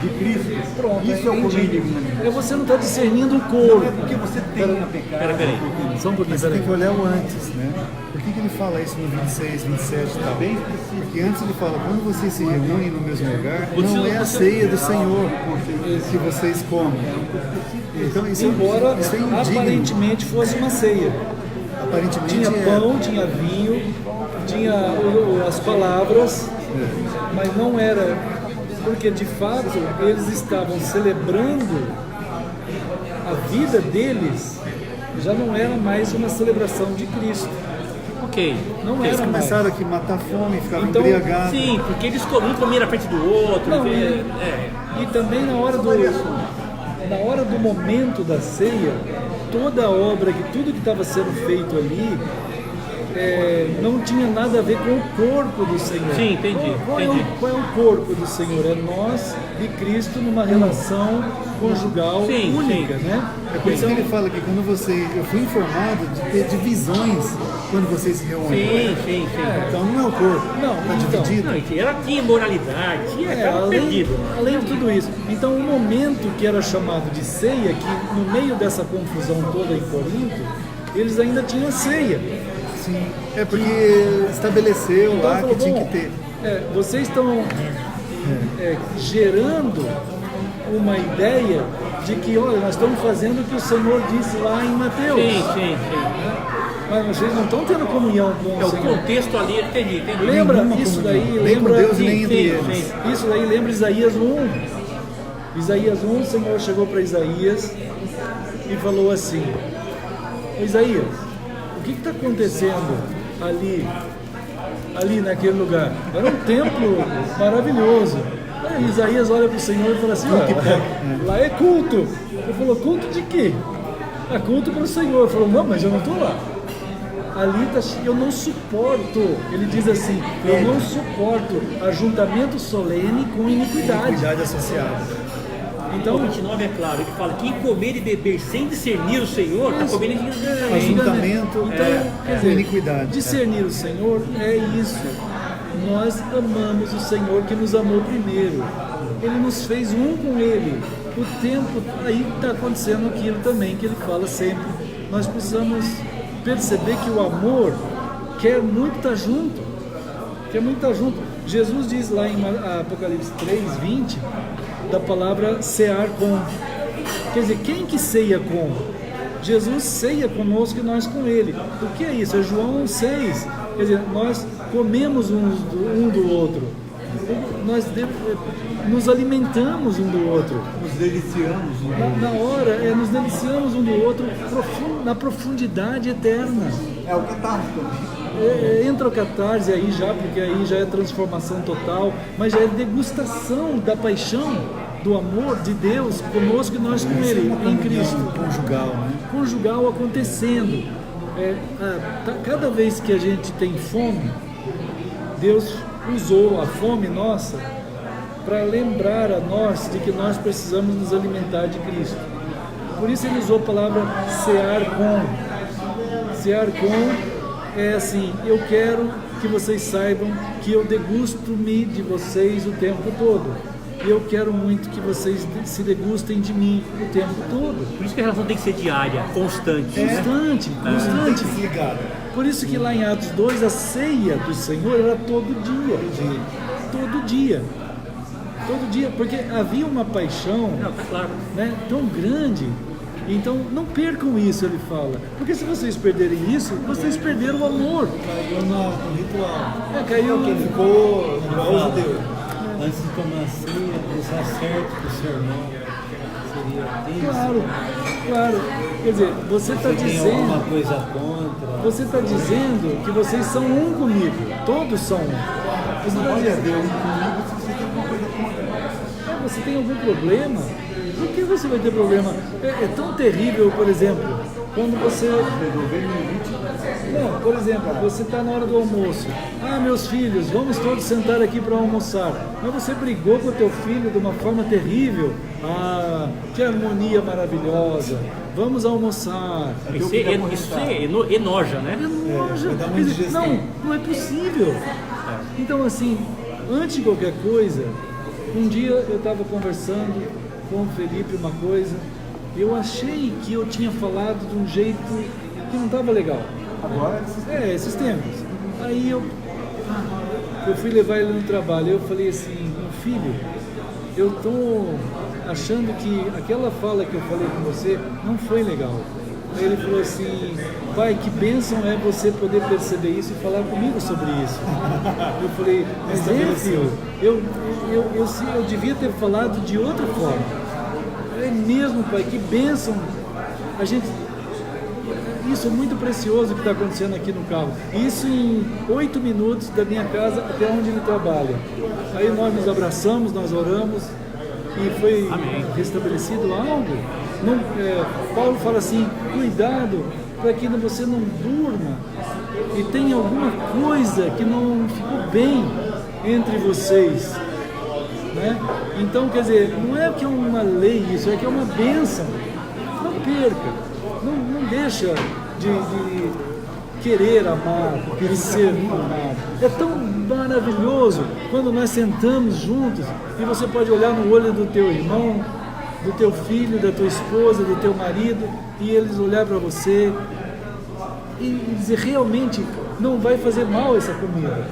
de Cristo, Pronto, isso é o entendi. comer indignamente. Você não está discernindo o Não corpo. é porque você tem a pecado. Peraí. Só um pouquinho, Mas você tem peraí. que olhar o antes, né? Por que ele fala isso no 26, 27 e tal? Bem específico. Porque antes ele fala, quando vocês se reúnem no mesmo lugar, Você- não é a você- ceia do Senhor que vocês comem. Então isso, Embora isso é indigno. aparentemente fosse uma ceia. Aparentemente Tinha é. pão, tinha vinho, tinha as palavras, mas não era, porque de fato eles estavam celebrando a vida deles, já não era mais uma celebração de Cristo. Ok. Não Ok. era mais. Começaram aqui a matar fome, ficavam Então, embriagados. Sim, porque eles um comiam na frente do outro. Não, é. E também na hora do momento da ceia, toda a obra, tudo que estava sendo feito ali, não tinha nada a ver com o corpo do Senhor. Sim, entendi, Qual entendi. É o corpo do Senhor? É nós e Cristo numa relação conjugal Sim, única, sim. né? É por isso que ele fala que quando eu fui informado de ter divisões quando vocês se reúnem. Sim. Então não é o corpo, Não, está então. dividido. Não, e ela tinha imoralidade, tinha cara além, perdido. além de tudo isso. Então, o momento que era chamado de ceia, que no meio dessa confusão toda em Corinto, eles ainda tinham ceia. Sim. É porque estabeleceu Então, lá falou, que tinha bom, que ter. Vocês estão gerando uma ideia de que, olha, nós estamos fazendo o que o Senhor disse lá em Mateus. Sim. Mas vocês não estão tendo comunhão com É o o Senhor. contexto ali, entendi. Lembra Nenhuma isso comunhão. daí? Nem com Lembra Deus e nem entre sim, eles. sim. Isso daí lembra Isaías 1. Isaías 1, o Senhor chegou para Isaías e falou assim: Isaías, o que está acontecendo ali naquele lugar? Era um templo maravilhoso. Aí Isaías olha para o Senhor e fala assim: ó, lá é culto. Ele falou: culto de quê? É culto para o Senhor. Ele falou: não, mas eu não estou lá. Ali eu não suporto, ele diz assim, eu não suporto ajuntamento solene com iniquidade. Iniquidade associada. Então, Então, 29 é claro, ele fala que comer e beber sem discernir o Senhor, está comendo indignamente. Ajuntamento quer com dizer, iniquidade. discernir o Senhor é isso. Nós amamos o Senhor que nos amou primeiro. Ele nos fez um com Ele. O tempo, aí está acontecendo aquilo também que Ele fala sempre. Nós precisamos perceber que o amor quer muito estar junto. Quer muito estar junto. Jesus diz lá em Apocalipse 3:20 da palavra cear com. Quer dizer, quem que ceia com? Jesus ceia conosco e nós com Ele. O que é isso? É João 1,6. Quer dizer, nós comemos um do outro. Nós nos alimentamos um do outro. Nos deliciamos. Na hora, nos deliciamos um do outro na profundidade eterna. É o catarse também. Entra o catarse aí já, porque aí já é transformação total, mas já é degustação da paixão, do amor de Deus conosco e nós com Ele, em Cristo. Conjugal, né? Conjugal acontecendo. Cada vez que a gente tem fome, Deus usou a fome nossa para lembrar a nós de que nós precisamos nos alimentar de Cristo. Por isso ele usou a palavra cear com. Cear com é assim, eu quero que vocês saibam que eu degusto-me de vocês o tempo todo. Eu quero muito que vocês se degustem de mim o tempo todo. Por isso que a relação tem que ser diária, constante. Constante. Desligado. Por isso que lá em Atos 2, a ceia do Senhor era todo dia. Todo dia. Todo dia. Porque havia uma paixão, Não, tá claro. né, tão grande. Então, não percam isso, ele fala. Porque se vocês perderem isso, vocês perderam o amor. Caiu no ritual. Caiu... Porque ficou igual o judeu. Antes de tomar a ceia, pensar certo com o seu irmão. Seria isso. Claro, claro. Quer dizer, você está Tem alguma dizendo... coisa contra? Você está dizendo que vocês são um comigo. Todos são um. Você está dizendo... Você tem algum problema? Por que você vai ter problema? É tão terrível, por exemplo, quando você... Não, por exemplo, você está na hora do almoço. Ah, meus filhos, vamos todos sentar aqui para almoçar. Mas você brigou com o teu filho de uma forma terrível. Ah, que harmonia maravilhosa. Vamos almoçar. Isso enoja, né? Enoja. vai dar uma Quer dizer, indigestão. não é possível. Então, assim, antes de qualquer coisa, um dia eu estava conversando com o Felipe uma coisa, eu achei que eu tinha falado de um jeito que não estava legal. Agora, Esses tempos. Aí eu fui levar ele no trabalho, eu falei assim, meu filho, eu estou achando que aquela fala que eu falei com você não foi legal. Aí ele falou assim, pai, que bênção é você poder perceber isso e falar comigo sobre isso. Eu falei, mas filho, eu devia ter falado de outra forma. É mesmo, pai, que bênção. Isso é muito precioso que está acontecendo aqui no carro. Isso em 8 minutos da minha casa até onde ele trabalha. Aí nós nos abraçamos, nós oramos e foi restabelecido algo. Paulo fala assim, cuidado para que você não durma e tenha alguma coisa que não ficou bem entre vocês, né? Então, quer dizer, não é que é uma lei isso, é que é uma bênção. Não perca, não deixa de querer amar, de ser amado. É tão maravilhoso quando nós sentamos juntos e você pode olhar no olho do teu irmão, do teu filho, da tua esposa, do teu marido, e eles olhar para você e dizer, realmente não vai fazer mal essa comida.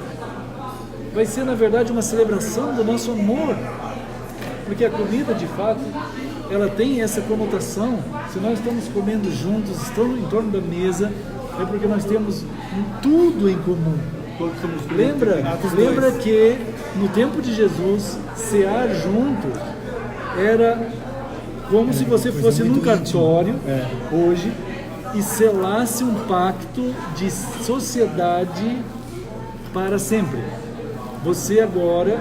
Vai ser, na verdade, uma celebração do nosso amor. Porque a comida, de fato, ela tem essa conotação. Se nós estamos comendo juntos, estamos em torno da mesa, é porque nós temos tudo em comum. Lembra que no tempo de Jesus, cear junto era como se você fosse num cartório hoje e selasse um pacto de sociedade para sempre. Você agora,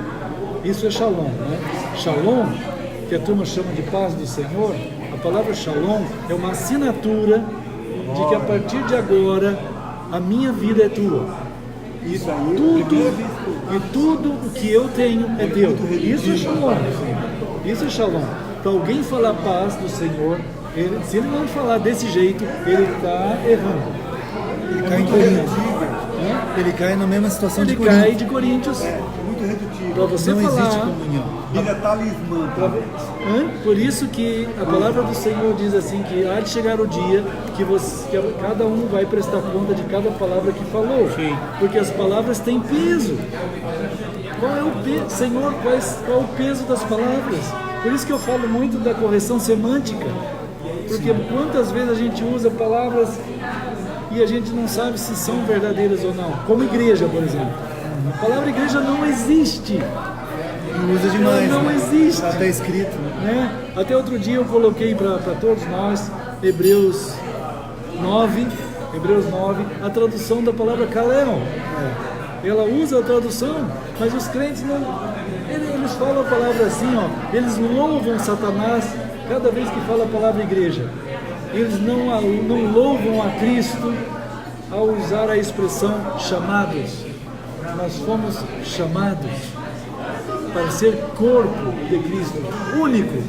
isso é shalom, né? Shalom, que a turma chama de paz do Senhor, a palavra shalom é uma assinatura de que a partir de agora a minha vida é tua. E tudo o que eu tenho é teu. Isso é shalom. Isso é shalom. Para alguém falar paz do Senhor, se ele não falar desse jeito, ele está errando. Ele cai em Coríntios. Ele cai na mesma situação de Coríntios. Ele cai de Coríntios. muito redutivo. Para você não falar. existe comunhão. Vira talismã. Por isso que a palavra do Senhor diz assim, que há de chegar o dia que cada um vai prestar conta de cada palavra que falou. Sim. Porque as palavras têm peso. Qual é o peso? Senhor, qual o peso das palavras? Por isso que eu falo muito da correção semântica. Porque quantas vezes a gente usa palavras e a gente não sabe se são verdadeiras ou não. Como igreja, por exemplo. A palavra igreja não existe. Não usa demais. Não existe. Está até escrito. Né? Até outro dia eu coloquei para todos nós, Hebreus 9, a tradução da palavra kaleo. Ela usa a tradução, mas os crentes não. Eles falam a palavra assim, ó, eles louvam Satanás cada vez que fala a palavra igreja. Eles não louvam a Cristo ao usar a expressão chamados. Nós fomos chamados para ser corpo de Cristo, único.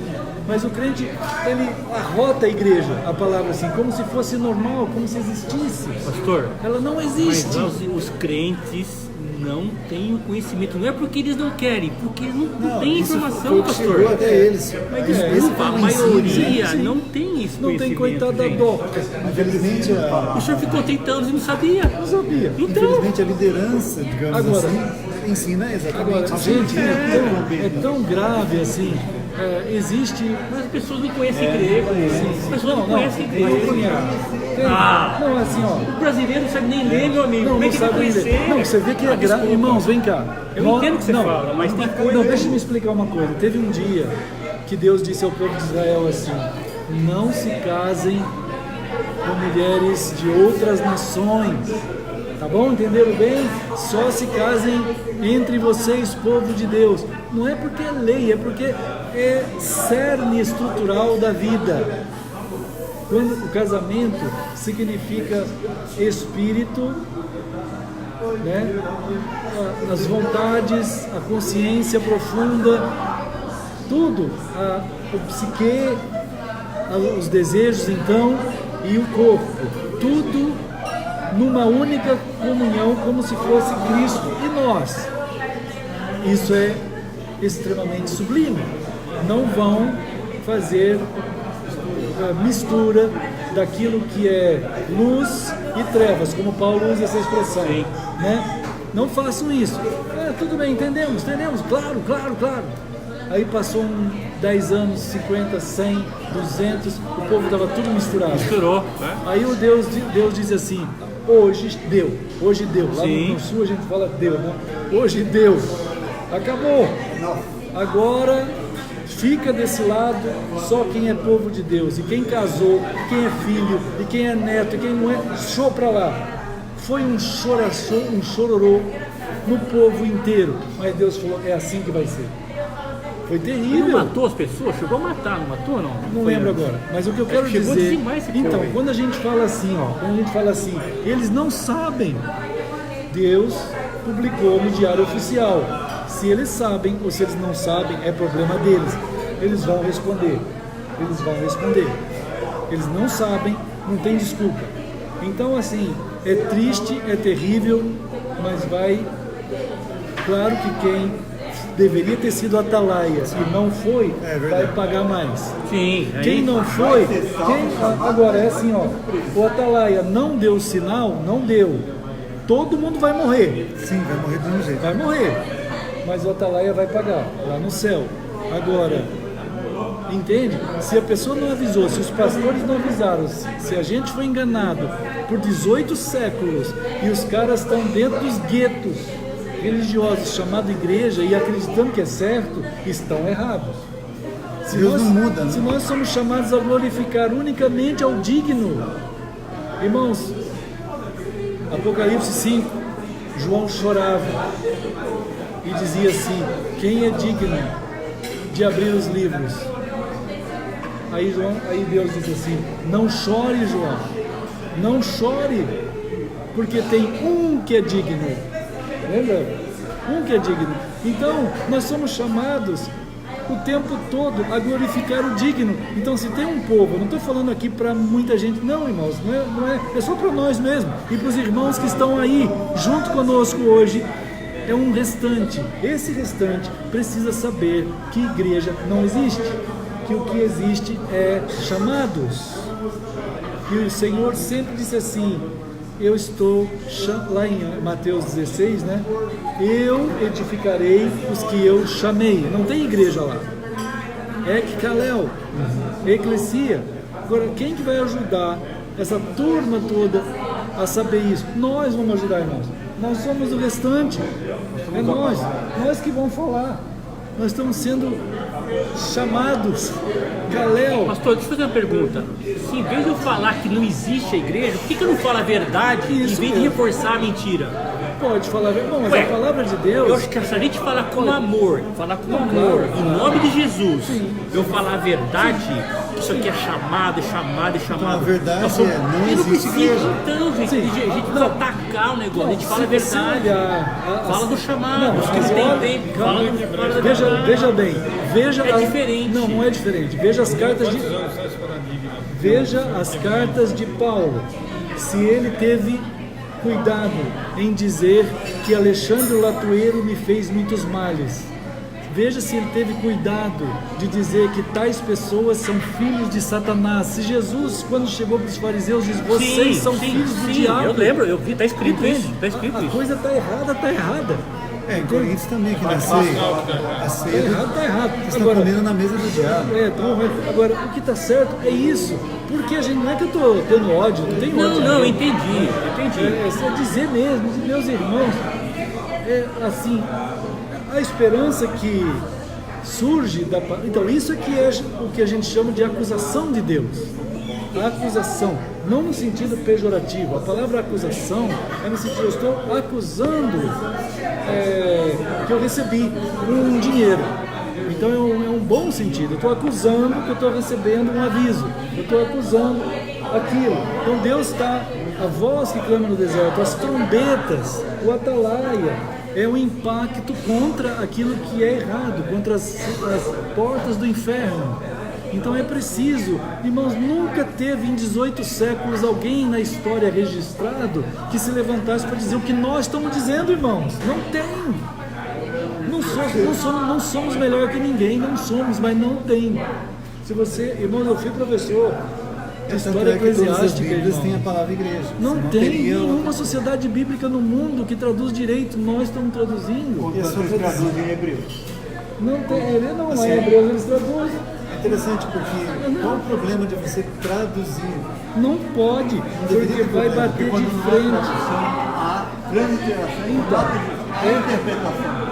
Mas o crente, ele arrota a igreja, a palavra assim, como se fosse normal, como se existisse. Pastor, Ela não existe. mas os crentes não têm o conhecimento. Não é porque eles não querem, porque não tem isso informação, foi o que chegou pastor. até eles. Mas Esse desculpa, foi a o ensino, maioria sim. não tem isso. Não tem conhecimento, coitada gente. dó. Infelizmente, O senhor ficou 30 anos e não sabia. Não sabia. Então, infelizmente a liderança, digamos Agora- assim, ensina exatamente Agora, isso. gente, é tão grave assim. Existe. mas as pessoas não conhecem grego. As pessoas não conhecem Tem, grego. Ah. Não, assim, ó. O brasileiro não sabe nem ler, meu amigo. Não, Como é não que vai sabe conhecer? ler. Não, você vê que é grave. Irmãos, vem cá. Eu entendo o que você fala, mas tem coisa- Não, deixa eu me explicar uma coisa. Teve um dia que Deus disse ao povo de Israel assim: não se casem com mulheres de outras nações. Tá bom? Entenderam bem? Só se casem entre vocês, povo de Deus. Não é porque é lei, é porque é cerne estrutural da vida. Quando o casamento significa espírito, né? As vontades, a consciência profunda, tudo, o psique, os desejos então e o corpo, tudo numa única comunhão, como se fosse Cristo e nós. Isso é extremamente sublime. Não vão fazer mistura daquilo que é luz e trevas, como Paulo usa essa expressão, né? Não façam isso. Tudo bem, entendemos, claro. Aí passou 10 anos, 50, 100, 200, o povo estava tudo misturado. Misturou, né? Aí o Deus diz assim: hoje deu. Lá Sim. no sul a gente fala deu, né? Hoje deu. Acabou. Agora fica desse lado só quem é povo de Deus. E quem casou, quem é filho, e quem é neto, e quem não é, show pra lá. Foi um chororô no povo inteiro. Mas Deus falou: é assim que vai ser. Foi Ele terrível. não matou as pessoas? Chegou a matar, não matou não? Não Foi lembro antes. agora, mas o que eu quero Chegou a dizer. dizimar esse povo Então, aí. quando a gente fala assim, eles não sabem. Deus publicou no Diário Oficial. Se eles sabem ou se eles não sabem, é problema deles. Eles vão responder. Eles não sabem, não tem desculpa. Então, assim, é triste, é terrível, mas vai. Claro que quem deveria ter sido atalaia e não foi, vai pagar mais. Sim. aí- Quem não foi, agora é assim, ó, o atalaia não deu sinal, não deu. Todo mundo vai morrer, Sim, vai morrer do mesmo jeito. vai morrer, mas o atalaia vai pagar lá no céu. Agora, entende? Se a pessoa não avisou, se os pastores não avisaram, se a gente foi enganado por 18 séculos e os caras estão dentro dos guetos religiosos chamados igreja e acreditando que é certo, estão errados. Se Deus não muda, né? Se nós somos chamados a glorificar unicamente ao digno, irmãos, Apocalipse 5, João chorava e dizia assim: quem é digno de abrir os livros? Aí Deus disse assim: não chore, João, não chore, porque tem um que é digno. Lembra? Um que é digno. Então, nós somos chamados o tempo todo a glorificar o digno. Então, se tem um povo, eu não estou falando aqui para muita gente, não, irmãos, é só para nós mesmo e para os irmãos que estão aí junto conosco hoje. É um restante. Esse restante precisa saber que igreja não existe, que o que existe é chamados. E o Senhor sempre disse assim: eu estou, lá em Mateus 16, né? Eu edificarei os que eu chamei. Não tem igreja lá. Ekkalel, eclesia. Agora, quem que vai ajudar essa turma toda a saber isso? Nós vamos ajudar, irmãos. Nós somos o restante. É nós que vamos falar. Nós estamos sendo chamados. Kalel. Pastor, deixa eu fazer uma pergunta. Se em vez de eu falar que não existe a igreja, por que eu não falo a verdade Isso em vez de mesmo. reforçar a mentira? Pode falar, bom, mas Ué, a palavra de Deus. Eu acho que se a gente falar com amor, em nome de Jesus, eu falar a verdade, isso aqui é chamado. Então, a verdade Nós somos- é, não Eu existe precisa, igreja. então, gente, Sim. a gente precisa atacar o negócio, a gente fala a Se você verdade. olhar Fala do chamado, Não, os que mas não tem olha, tempo, calma, fala da veja bem, É diferente. Não é diferente. Veja as cartas de. Veja as cartas de Paulo. Se ele teve cuidado em dizer que Alexandre Latueiro me fez muitos males. Veja se ele teve cuidado de dizer que tais pessoas são filhos de Satanás. Se Jesus, quando chegou para os fariseus, diz: vocês são filhos do diabo. Eu lembro, eu vi, está escrito Entende? isso. Está escrito A isso. coisa está errada, está errada. Em Coríntios também, que na ceia, a Está ceia errado, está errado. está comendo na mesa do diabo. Agora, o que está certo é isso. Porque a gente, não é que eu estou tendo ódio, não tem ódio. Não, né? entendi. É só dizer mesmo, meus irmãos, assim, a esperança que surge da... Então, isso é que é o que a gente chama de acusação de Deus. A acusação, não no sentido pejorativo. A palavra acusação é no sentido, eu estou acusando que eu recebi um dinheiro. Então é um bom sentido. Eu estou acusando que eu estou recebendo um aviso. Eu estou acusando aquilo. Então Deus está, a voz que clama no deserto, as trombetas, o atalaia, é um impacto contra aquilo que é errado, contra as portas do inferno. Então é preciso, irmãos, nunca teve em 18 séculos alguém na história registrado que se levantasse para dizer o que nós estamos dizendo, irmãos. Não tem. Não somos melhor que ninguém, não somos, mas não tem. Se você, irmãos, eu fui professor de história eclesiástica, Eles têm a palavra igreja. não Senão tem teria- nenhuma sociedade bíblica no mundo que traduz direito, nós estamos traduzindo. Quando vocês traduzem em hebreu. Não tem, não, lá Assim, em Hebreus eles traduzem. É interessante porque qual o problema de você traduzir? Não pode, porque vai bater de Quando não há frente. tradução, há transliteração e interpretação.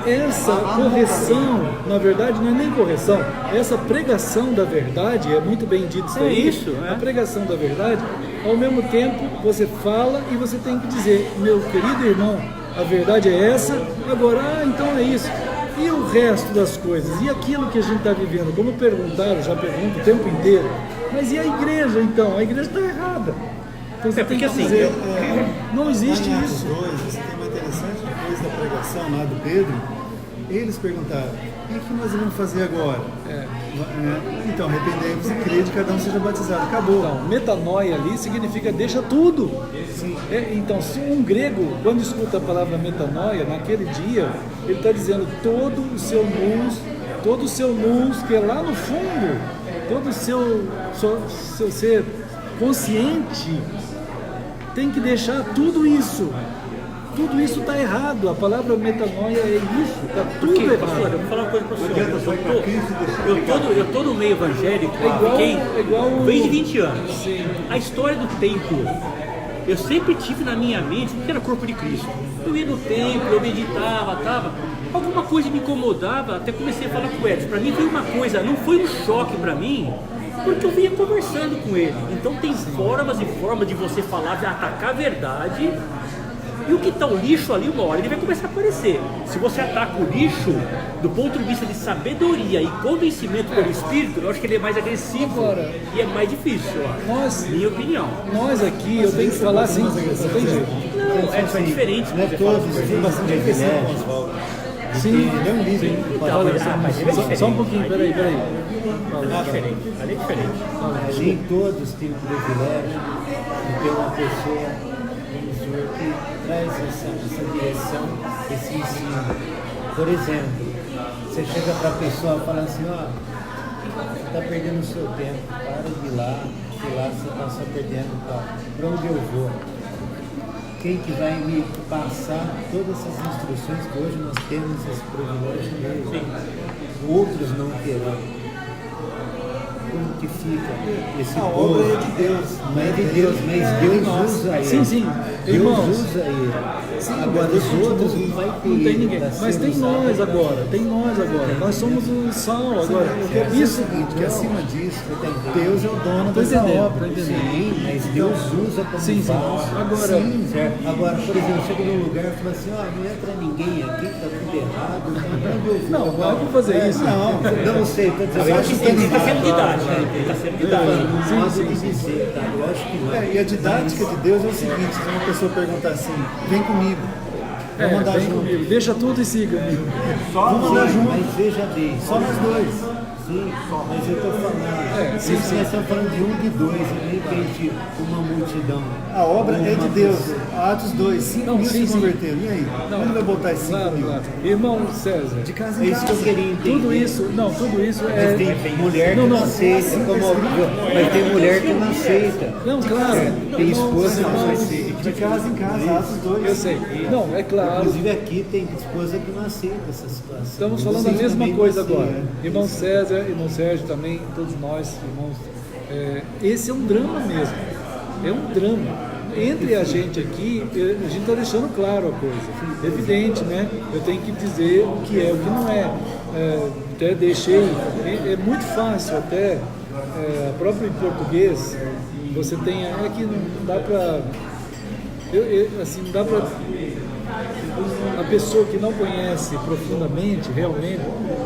Essa correção, na verdade, não é nem correção, essa pregação da verdade, é muito bem dito isso É aí. isso, é. A pregação da verdade, ao mesmo tempo, você fala e você tem que dizer: meu querido irmão, a verdade é essa, agora, então é isso. E o resto das coisas? E aquilo que a gente está vivendo? Como perguntaram, já pergunto o tempo inteiro, mas e a igreja então? A igreja está errada. Então você tem porque que assim, dizer, não existe Lá em Atos isso. 2, esse tema interessante, depois da pregação lá do Pedro, eles perguntaram: e o que nós vamos fazer agora? Então, arrependemos e crede, cada um seja batizado. Acabou. Então, metanoia ali significa deixa tudo. Então, se um grego, quando escuta a palavra metanoia, naquele dia, ele está dizendo todo o seu nous, que é lá no fundo, todo o seu ser consciente, tem que deixar tudo isso. Tudo isso está errado. A palavra metanoia é isso, está tudo Porque, errado. pastor, eu vou falar uma coisa para o senhor. Eu tô no meio evangélico, igual bem de 20 anos. Sim. A história do templo, eu sempre tive na minha mente que era o corpo de Cristo. Eu ia no templo, eu meditava, alguma coisa me incomodava, até comecei a falar com o Edson. Para mim foi uma coisa, não foi um choque para mim, porque eu vinha conversando com ele. Então tem formas e formas de você falar, de atacar a verdade. E o que está o lixo ali, uma hora ele vai começar a aparecer. Se você ataca o lixo do ponto de vista de sabedoria e convencimento pelo Espírito, eu acho que ele é mais agressivo. Agora, e é mais difícil, eu acho. Minha opinião. Nós aqui, eu tenho que falar assim, não tem jeito. Não, é diferente. Não é Você fala todos por têm bastante privilégio. Sim, Ele é um líder. Então, mas ele é diferente. só um pouquinho, peraí. Ali é diferente. Ali é diferente. Mas nem todos têm o privilégio de ter uma pessoa, vamos dizer, que traz essa direção, esse ensino. Por exemplo, você chega para a pessoa e fala assim: ó, você está perdendo o seu tempo, para de ir lá, que lá você está só perdendo, para onde eu vou? Quem que vai me passar todas essas instruções que hoje nós temos esse privilégio mesmo? Outros não terão. Como que fica esse A povo? obra é de Deus. Não é de Deus, mas Deus usa ele. Sim, Deus irmãos. usa ele. Agora Deus os outros não vai ter. Não tem ele ninguém. pra Mas ser tem usado nós pra- agora, Nós somos o sal agora. Eu quero dizer o Isso, seguinte, que acima disso, Deus é o dono Tô dessa entendendo, obra. tô entendendo. Sim, mas Deus usa como Sim. vaso. Agora, Certo? Agora, por exemplo, chega num lugar e fala assim: ó, não entra ninguém aqui, tá tudo errado. Onde eu vou? não vou fazer isso. Não sei, tô dizendo. Eu acho que ele está sendo didático. Ele está sendo didático. Modo de dizer, tá? Lógico que não. E a didática de Deus é o seguinte: se uma pessoa perguntar assim, vem comigo, vamos andar vem junto. comigo, deixa tudo e siga comigo. Vamos lá junto. Mas veja bem, Só nós dois. Sim, mas eu estou falando. Sim, Vocês sim. estão falando de um, de dois, de repente, uma multidão. A obra é de Uma Deus. pessoa. Atos 2, 5 Não, mil sim, se sim. converteram. E aí? Onde vai botar esses 5 Claro, mil? claro. Irmão César, De casa É em isso que eu casa. queria entender. tudo isso Mas é. tem mulher que Não, não, não. aceita, mas tem mulher que não aceita. Não, claro. Tem esposa que não Irmãos, aceita. De casa em casa, Atos 2. Eu sei. Não, é claro. Inclusive aqui tem esposa que não aceita essa situação. Estamos falando a Vocês mesma também coisa não agora. aceitam. Irmão César, irmão Sérgio também, todos nós, irmãos. Esse é um drama mesmo. É um drama. Entre a gente aqui, a gente está deixando claro a coisa. Evidente, né? Eu tenho que dizer o que é, o que não é. Até deixei. É muito fácil até, próprio em português, você tem. É que não dá para. Assim, não dá para. A pessoa que não conhece profundamente, realmente,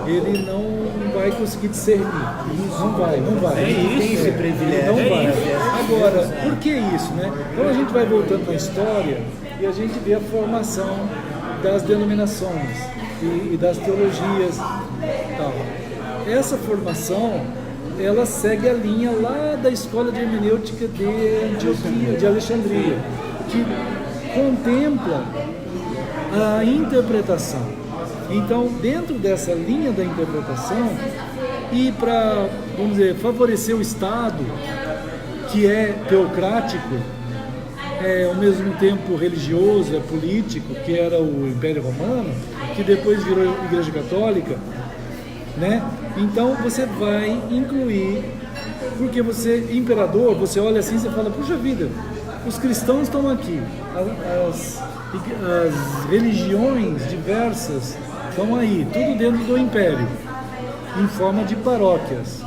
ele não vai conseguir discernir. Não vai. É isso, tem esse privilégio. Não É vai. isso. Agora, por que isso, né? Então a gente vai voltando na história e a gente vê a formação das denominações e das teologias. Tal. Essa formação, ela segue a linha lá da escola de hermenêutica de Antioquia, de Alexandria, que contempla a interpretação. Então, dentro dessa linha da interpretação, e para, vamos dizer, favorecer o Estado, que é teocrático, ao mesmo tempo religioso, é político, que era o Império Romano, que depois virou Igreja Católica, né? Então você vai incluir, porque você, imperador, você olha assim e você fala, puxa vida, os cristãos estão aqui, as religiões diversas estão aí, tudo dentro do império, em forma de paróquias.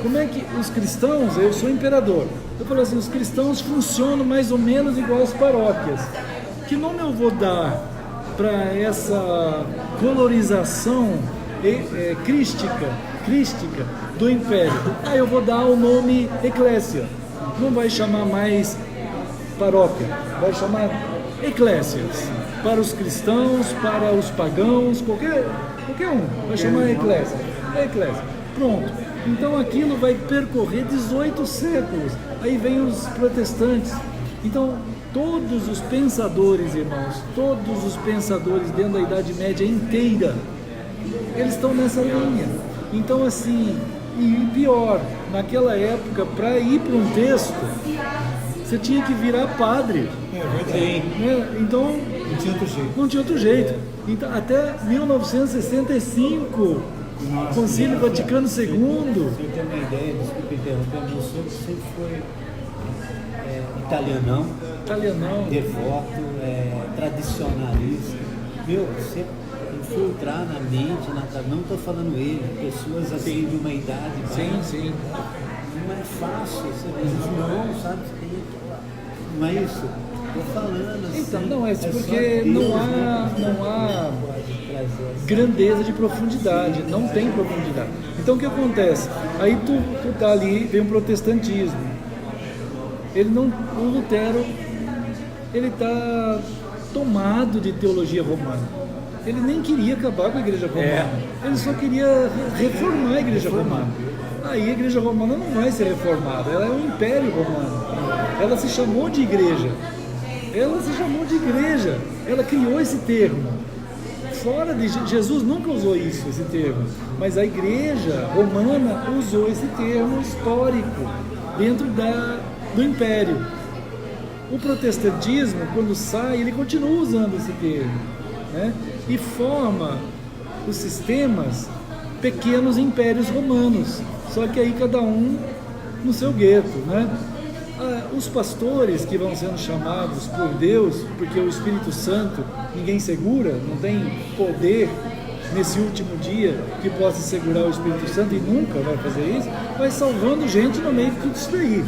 Como é que os cristãos, eu sou imperador, eu falo assim, os cristãos funcionam mais ou menos igual as paróquias. Que nome eu vou dar para essa colorização crística do império? Eu vou dar o nome eclésia, não vai chamar mais paróquia, vai chamar eclésias, para os cristãos, para os pagãos, qualquer um, vai chamar eclésia. Pronto. Então aquilo vai percorrer 18 séculos. Aí vem os protestantes. Então todos os pensadores, irmãos, todos os pensadores dentro da Idade Média inteira, eles estão nessa linha. Então assim, e pior, naquela época, para ir para um texto, você tinha que virar padre. Né? Então não tinha outro jeito. Então, até 1965, Concílio Vaticano II. Se eu tenho uma ideia, desculpa interromper, meu sogro sempre foi italianão, devoto, tradicionalista. Você infiltrar na mente, não estou falando ele, pessoas assim de uma idade baixa. Sim. Não é fácil, você diz, não, sabe? Não é isso? Estou falando assim. Então, não, é só porque Deus não há pode trazer essa. grandeza de profundidade, não tem profundidade. Então o que acontece? Aí tu tá ali, vem um protestantismo. O Lutero, ele tá tomado de teologia romana. Ele nem queria acabar com a igreja romana. Ele só queria reformar a igreja romana. Aí a igreja romana não vai ser reformada, ela é o Império Romano. Ela se chamou de igreja. Ela criou esse termo. Fora de Jesus nunca usou esse termo, mas a igreja romana usou esse termo histórico dentro do Império. O protestantismo, quando sai, ele continua usando esse termo, né? E forma os sistemas pequenos impérios romanos, só que aí cada um no seu gueto, né? Os pastores que vão sendo chamados por Deus, porque o Espírito Santo ninguém segura, não tem poder nesse último dia que possa segurar o Espírito Santo, e nunca vai fazer isso, vai salvando gente no meio de tudo isso daí.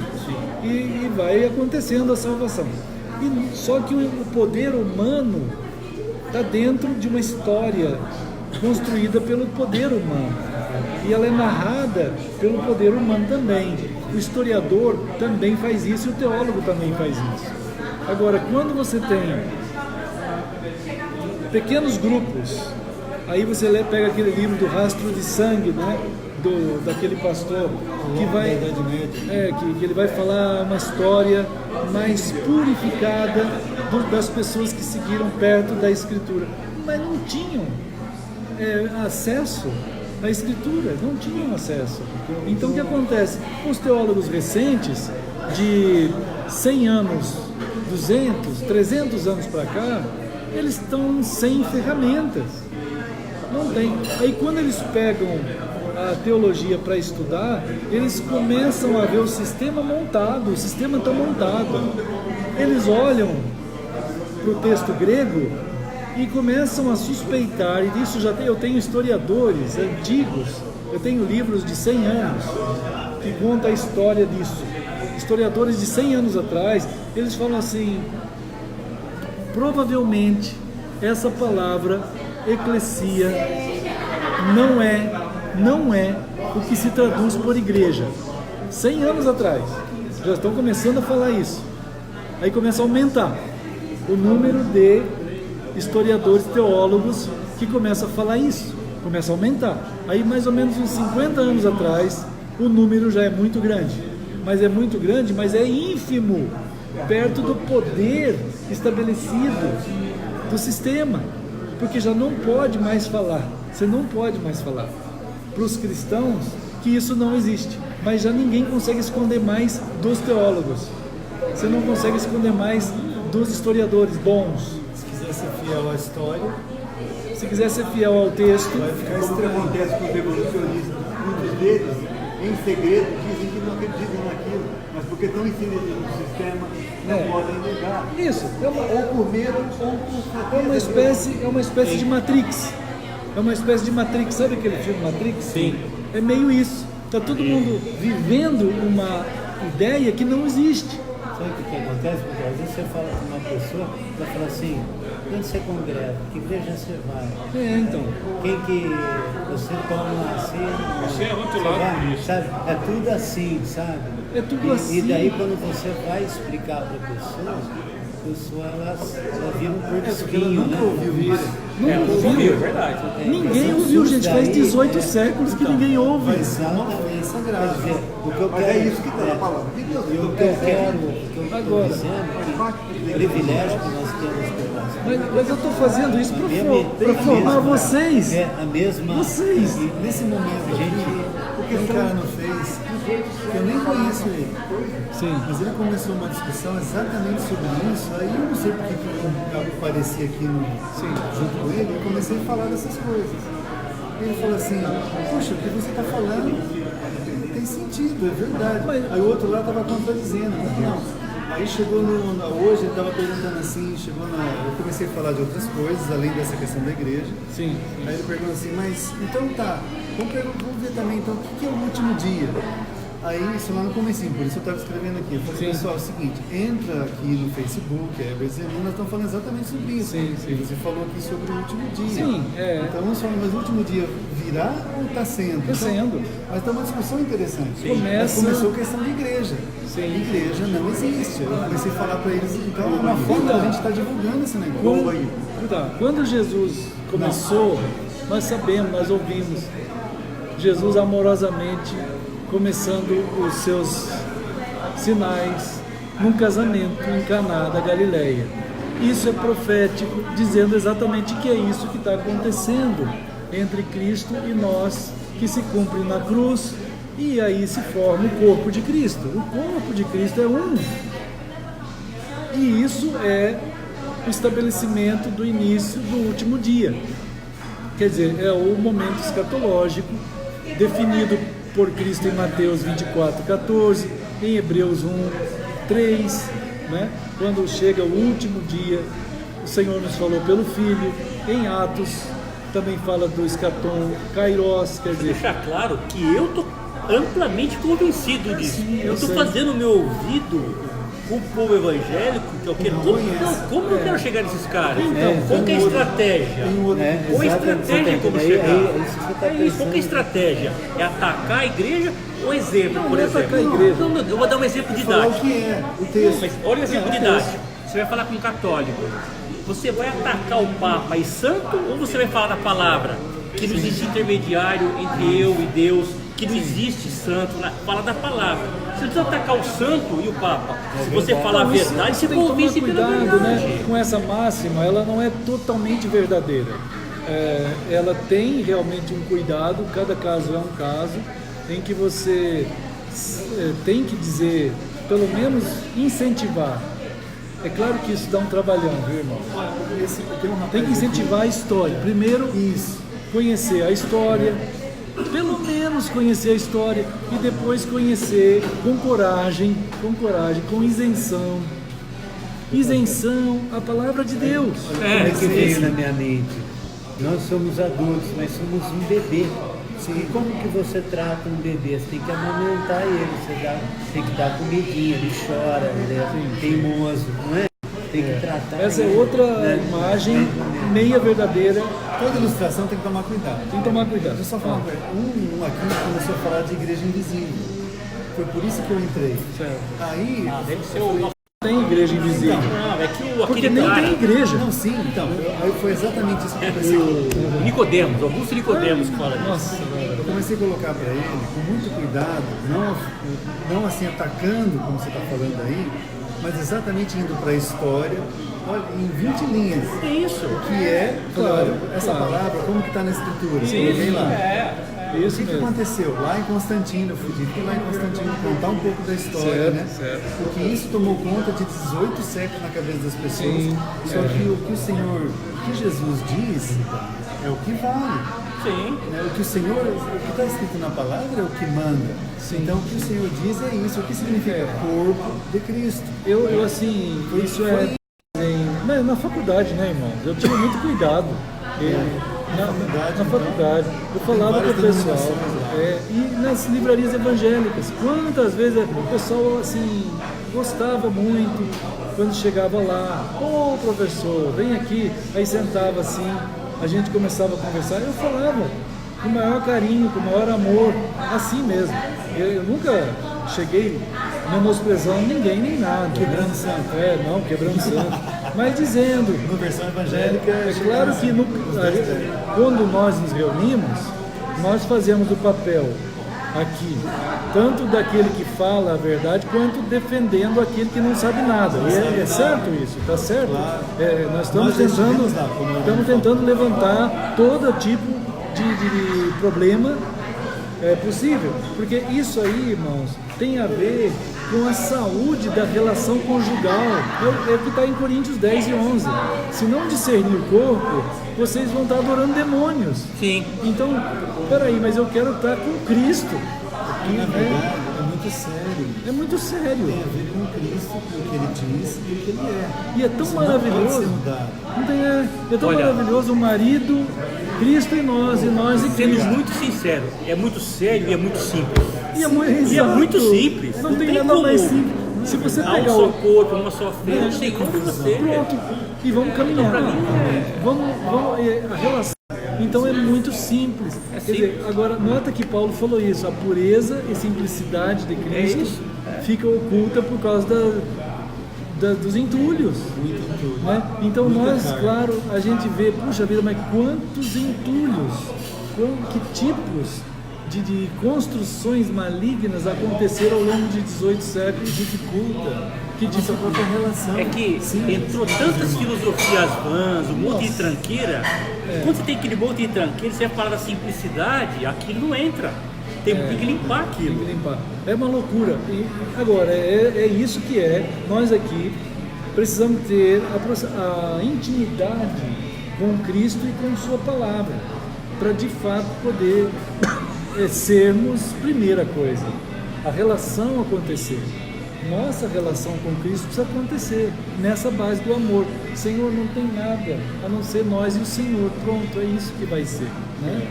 E vai acontecendo a salvação. Só que o poder humano está dentro de uma história construída pelo poder humano. E ela é narrada pelo poder humano também. O historiador também faz isso e o teólogo também faz isso. Agora, quando você tem pequenos grupos, aí você pega aquele livro do Rastro de Sangue, né? daquele pastor que Da vai, Idade Média. que ele vai falar uma história mais purificada das pessoas que seguiram perto da Escritura, mas não tinham acesso à Escritura, não tinham acesso. Então o que acontece? Os teólogos recentes, de 100 anos, 200, 300 anos para cá, eles estão sem ferramentas. Não tem. Aí quando eles pegam a teologia para estudar, eles começam a ver o sistema montado, o sistema está montado. Eles olham para o texto grego e começam a suspeitar, e disso eu tenho historiadores antigos, eu tenho livros de 100 anos que contam a história disso. Historiadores de 100 anos atrás, eles falam assim: provavelmente essa palavra eclesia não é o que se traduz por igreja. 100 anos atrás, já estão começando a falar isso. Aí começa a aumentar o número de historiadores, teólogos que começam a falar isso, começa a aumentar. Aí mais ou menos uns 50 anos atrás, o número já é muito grande, mas é ínfimo, perto do poder estabelecido do sistema, porque já não pode mais falar, você não pode mais falar para os cristãos que isso não existe, mas já ninguém consegue esconder mais dos teólogos, você não consegue esconder mais dos historiadores bons. Se quiser ser fiel à história, Se quiser ser fiel ao texto, vai ficar Como que estranho. acontece com os revolucionistas? Muitos deles, em segredo, dizem que não acreditam naquilo, mas porque estão inseridos no sistema, não podem negar. isso Ou por medo, ou por é uma espécie de Matrix. É uma espécie de Matrix. Sabe aquele filme Matrix? Sim. É meio isso. Está todo mundo vivendo uma ideia que não existe. Sabe o que acontece? Porque às vezes você fala com uma pessoa, ela fala assim, onde você congrega? Que igreja você vai? Então. Quem que você toma assim? Você é você rotulado vai, por isso. sabe? É tudo assim, sabe? É tudo E assim. daí quando você vai explicar para a pessoa ela vira um Porque ela porquinho, nunca né? ouviu isso. Nunca ouviu, é ouviu. verdade. Ninguém ouviu, gente. Faz 18 séculos que ninguém ouve. Vai ser uma ofensa Quer grave. dizer, o que eu Mas quero, é isso que está na palavra de Deus. e o que eu quero, o que eu estou Agora. dizendo, que o privilégio que nós temos por nós. Mas eu estou fazendo isso para formar vocês. É a mesma. Vocês. E Nesse momento, porque um cara não fez, eu nem conheço ele, Sim. mas ele começou uma discussão exatamente sobre isso, aí eu não sei porque que eu apareci aqui junto com ele e comecei a falar dessas coisas. Ele falou assim, puxa, o que você está falando tem sentido, é verdade. Aí o outro lá estava contradizendo, não. Aí chegou hoje ele estava perguntando assim, eu comecei a falar de outras coisas, além dessa questão da igreja. Sim. Aí ele perguntou assim, mas então tá, vamos ver também então o que é o último dia? Aí isso lá no comecinho, por isso eu estava escrevendo aqui. Eu falei, Sim. pessoal, é o seguinte, entra aqui no Facebook, nós estamos falando exatamente sobre isso. Sim, sim. E você falou aqui sobre o último dia. Sim, Então vamos falar, mas o último dia virá ou está sendo? Está sendo. Mas está uma discussão interessante. Começa- Mas começou a questão de igreja. Sim. Igreja não existe. Eu comecei a falar para eles, então é uma forma da gente estar divulgando esse negócio. Quando Jesus começou, nós sabemos, nós ouvimos Jesus amorosamente começando os seus sinais num casamento em Caná da Galileia. Isso é profético, dizendo exatamente que é isso que está acontecendo entre Cristo e nós, que se cumpre na cruz, e aí se forma o corpo de Cristo. O corpo de Cristo é um. E isso é o estabelecimento do início do último dia. Quer dizer, é o momento escatológico definido por Cristo em Mateus 24:14, em Hebreus 1:3, né? Quando chega o último dia, o Senhor nos falou pelo Filho. Em Atos também fala do escatom, Kairos, quer dizer, Deixar claro que eu tô amplamente convencido disso. Sim, eu eu tô sei. fazendo o meu ouvido com o povo evangélico, que eu quero. Como eu quero chegar nesses caras? Qual que é a estratégia? Qual a estratégia como chegar? Qual que é a estratégia? É atacar a igreja ou exemplo, por não é exemplo? atacar a igreja. Não, eu vou dar um exemplo Falar o didático. que é o texto. Mas olha o exemplo didático. Você vai falar com um católico. Você vai atacar o Papa e santo ou você vai falar da palavra? Que não existe intermediário entre eu e Deus, que não existe santo, fala da palavra. Você precisa atacar o santo e o Papa. Se você falar a verdade, você tem que tomar convence pela cuidado, verdade. né? Com essa máxima, ela não é totalmente verdadeira. Ela tem realmente um cuidado, cada caso é um caso, em que você tem que dizer, pelo menos incentivar. É claro que isso dá um trabalhão, viu, irmão? Tem que incentivar a história. Primeiro, conhecer a história, pelo menos conhecer a história, e depois conhecer com coragem, com isenção. Isenção, a palavra de Deus. Como é que veio na minha mente? Nós somos adultos, mas somos um bebê. E como que você trata um bebê? Você tem que amamentar ele, tem que dar comidinha, ele chora, ele é teimoso, não é? Tem que tratar Essa ele, é outra né? imagem meia verdadeira. Toda ilustração tem que tomar cuidado. Tem que tomar cuidado. Deixa eu só falar uma coisa. Um aqui começou a falar de igreja invisível. Foi por isso que eu entrei. Certo. Aí, Deve ser o Tem igreja invisível. Não, é que Porque aquele nem cara, tem igreja. não, sim, então, aí foi exatamente isso que eu comecei a o Nicodemos, Augusto Nicodemos que fala disso. Nossa, Eu comecei a colocar para ele, com muito cuidado, não assim atacando, como você está falando aí, mas exatamente indo para a história, olha, em 20 linhas, É isso. que é, Claro, essa claro. palavra, como que está na escritura, Sim, coloquei lá. O isso que mesmo. aconteceu? Lá em Constantino, eu fui lá em Constantino contar um pouco da história, Certo, né? certo. Porque isso tomou conta de 18 séculos na cabeça das pessoas. Sim, Só que o que o Senhor, o que Jesus diz, é o que vale. Sim. Né? O que o Senhor, o que está escrito na palavra é o que manda. Sim. Então o que o Senhor diz é isso. O que significa corpo de Cristo? Eu assim, isso na faculdade, né, irmão? Eu tinha muito cuidado. Na faculdade, eu falava com o pessoal, e nas livrarias evangélicas, quantas vezes o pessoal assim gostava muito quando chegava lá, professor, vem aqui, aí sentava assim, a gente começava a conversar, eu falava com o maior carinho, com o maior amor, assim mesmo. Eu nunca cheguei menosprezando ninguém nem nada. Quebrando santo. Não, quebrando santo. Mas dizendo, Na versão evangélica, é claro que quando nós nos reunimos, nós fazemos o papel aqui, tanto daquele que fala a verdade, quanto defendendo aquele que não sabe nada. E é certo isso, está certo? Claro. Nós estamos Nós estivemos lá, como eu estamos tentando levantar todo tipo de problema possível, porque isso aí, irmãos, tem a ver com a saúde da relação conjugal. É o que está em Coríntios 10 e 11. Se não discernir o corpo, vocês vão estar adorando demônios. Sim. Então, peraí, mas eu quero estar com Cristo. E, na verdade, é muito sério. É muito sério. Tem a ver com Cristo, o que ele diz e o que ele é. E é tão Isso não pode maravilhoso. ser mudado. Não tem, é tão Olha, maravilhoso o marido, Cristo e nós e Sendo Cristo. muito sincero, é muito sério e é muito simples. E é muito, E é muito simples. Não Não tem tem nada como. mais simples. Se você Há um pegar só o corpo, uma só fé, não tem como você. pronto, e vamos caminhar. Vamos, a relação. Então é muito simples. Quer dizer, agora nota que Paulo falou isso, a pureza e simplicidade de Cristo isso. fica oculta por causa dos entulhos. Né? Então nós, claro, a gente vê, puxa vida, mas quantos entulhos, que tipos de construções malignas aconteceram ao longo de 18 séculos, dificulta. Que dificulta a relação. É que entrou tantas filosofias vãs, um monte de tranqueira. Quando você tem aquele monte de tranqueira, você fala da simplicidade, aquilo não entra. Tem que limpar Tem aquilo. que limpar. É uma loucura. E agora, é isso que nós aqui precisamos ter a intimidade com Cristo e com Sua palavra, para de fato poder sermos primeira coisa, a relação acontecer. Nossa relação com Cristo precisa acontecer nessa base do amor. Senhor, não tem nada a não ser nós e o Senhor. Pronto, é isso que vai ser, né?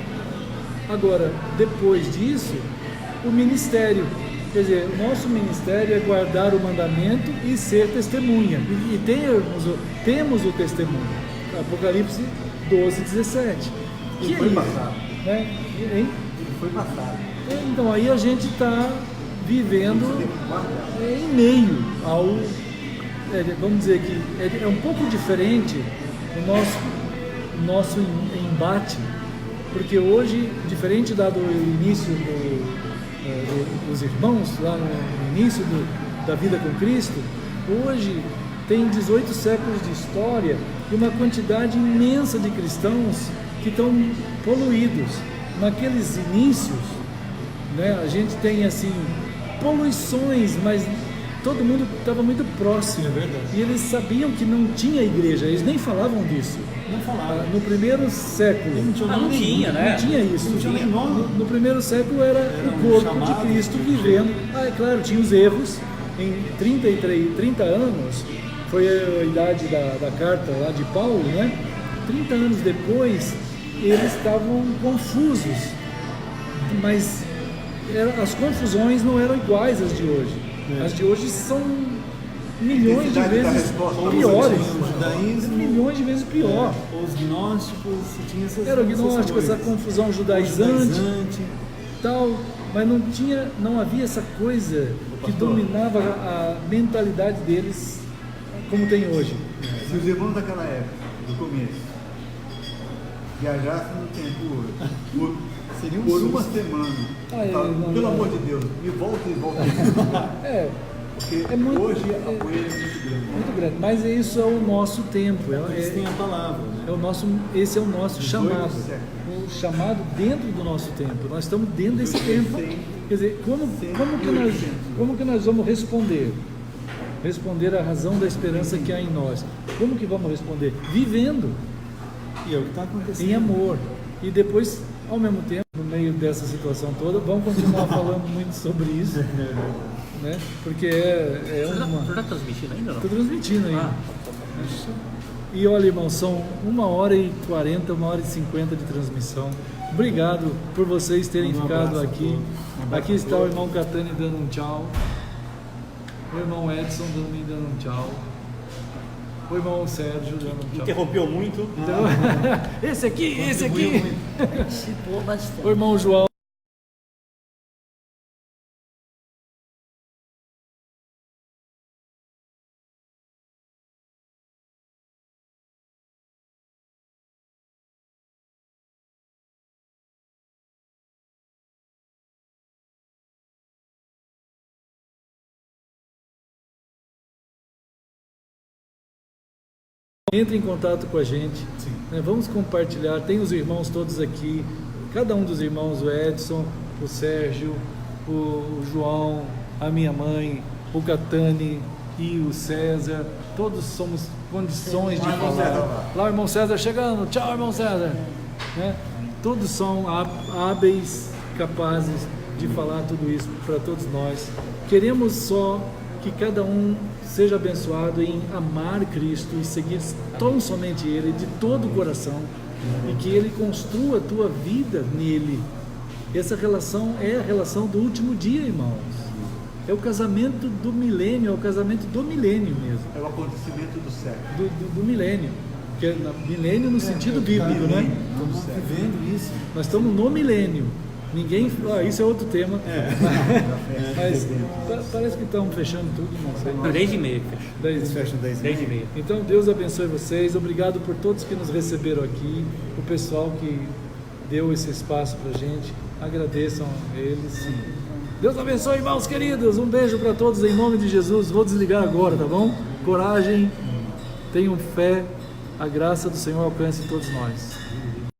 Agora, depois disso, o ministério. Quer dizer, o nosso ministério é guardar o mandamento e ser testemunha. E temos o testemunho. Apocalipse 12, 17. Ele foi passado. Hein? Ele foi passado. Então, aí a gente está vivendo em meio ao... vamos dizer que é um pouco diferente o nosso embate, porque hoje, diferente dado o início dos irmãos lá no início da vida com Cristo, hoje tem 18 séculos de história e uma quantidade imensa de cristãos que estão poluídos. Naqueles inícios, né, a gente tem assim poluições, mas todo mundo estava muito próximo. É verdade. E eles sabiam que não tinha igreja, eles nem falavam disso. Não falava. No primeiro século Não tinha, né? não tinha isso. Não tinha nem nome. No primeiro século era um o corpo chamado de Cristo vivendo. É claro, tinha os erros. Em 30 anos, foi a idade da carta lá de Paulo, né? 30 anos depois, eles estavam confusos. Mas as confusões não eram iguais às de hoje. As de hoje são milhões de Intensidade da vezes resposta. piores. O judaísmo, Milhões de vezes pior. os gnósticos, tinha essas Era o gnóstico, essa coisas. confusão O judaizante, judaizante. tal, mas não havia essa coisa que dominava a mentalidade deles como tem hoje. Se os irmãos daquela época, do começo, viajassem no tempo hoje, Seria um por susto. uma semana, não, pelo não. amor de Deus, me volta e volta. É, Porque É muito- hoje a poeira é muito grande. muito grande, mas isso é o nosso tempo, Eles têm a palavra, né? esse é o nosso 18 chamado, séculos. o chamado dentro do nosso tempo. Nós estamos dentro desse tempo. Quer dizer, como que nós vamos responder? Responder à razão da esperança que há em nós. Como que vamos responder? Vivendo E é o que está acontecendo. em amor. E depois, ao mesmo tempo, no meio dessa situação toda, vamos continuar falando muito sobre isso, né? Porque é Você uma... tá transmitindo ainda ou não? Estou transmitindo ainda. Ah, E olha, irmão, são 1h40, 1h50 de transmissão. Obrigado por vocês terem Um ficado abraço a aqui. todos. Um abraço Aqui a está o todos. irmão Catani dando um tchau. O irmão Edson também dando um tchau. O irmão Sérgio dando um tchau. interrompeu muito. Então, esse aqui. Participou bastante. O irmão João. Entre em contato com a gente, né? Vamos compartilhar. Tem os irmãos todos aqui, cada um dos irmãos, o Edson, o Sérgio, o João, a minha mãe, o Catani e o César. Todos somos condições de falar. Lá o irmão César chegando, tchau irmão César. Né? Todos são hábeis, capazes de falar tudo isso para todos nós. Queremos só que cada um seja abençoado em amar Cristo e seguir tão somente Ele de todo o coração e que Ele construa a tua vida nele. Essa relação é a relação do último dia, irmãos. É o casamento do milênio, é o casamento do milênio mesmo, É o acontecimento do século. do milênio. Que é milênio no sentido bíblico, né? Estamos vivendo isso. Nós estamos no milênio. Ninguém. Isso é outro tema. Mas parece que estamos fechando tudo, não sei. 10h30, fecha. Eles fecham 10 10h30. Então Deus abençoe vocês. Obrigado por todos que nos receberam aqui, o pessoal que deu esse espaço para a gente. Agradeçam a eles. Deus abençoe, irmãos queridos. Um beijo para todos em nome de Jesus. Vou desligar agora, tá bom? Coragem, tenham fé. A graça do Senhor alcance todos nós.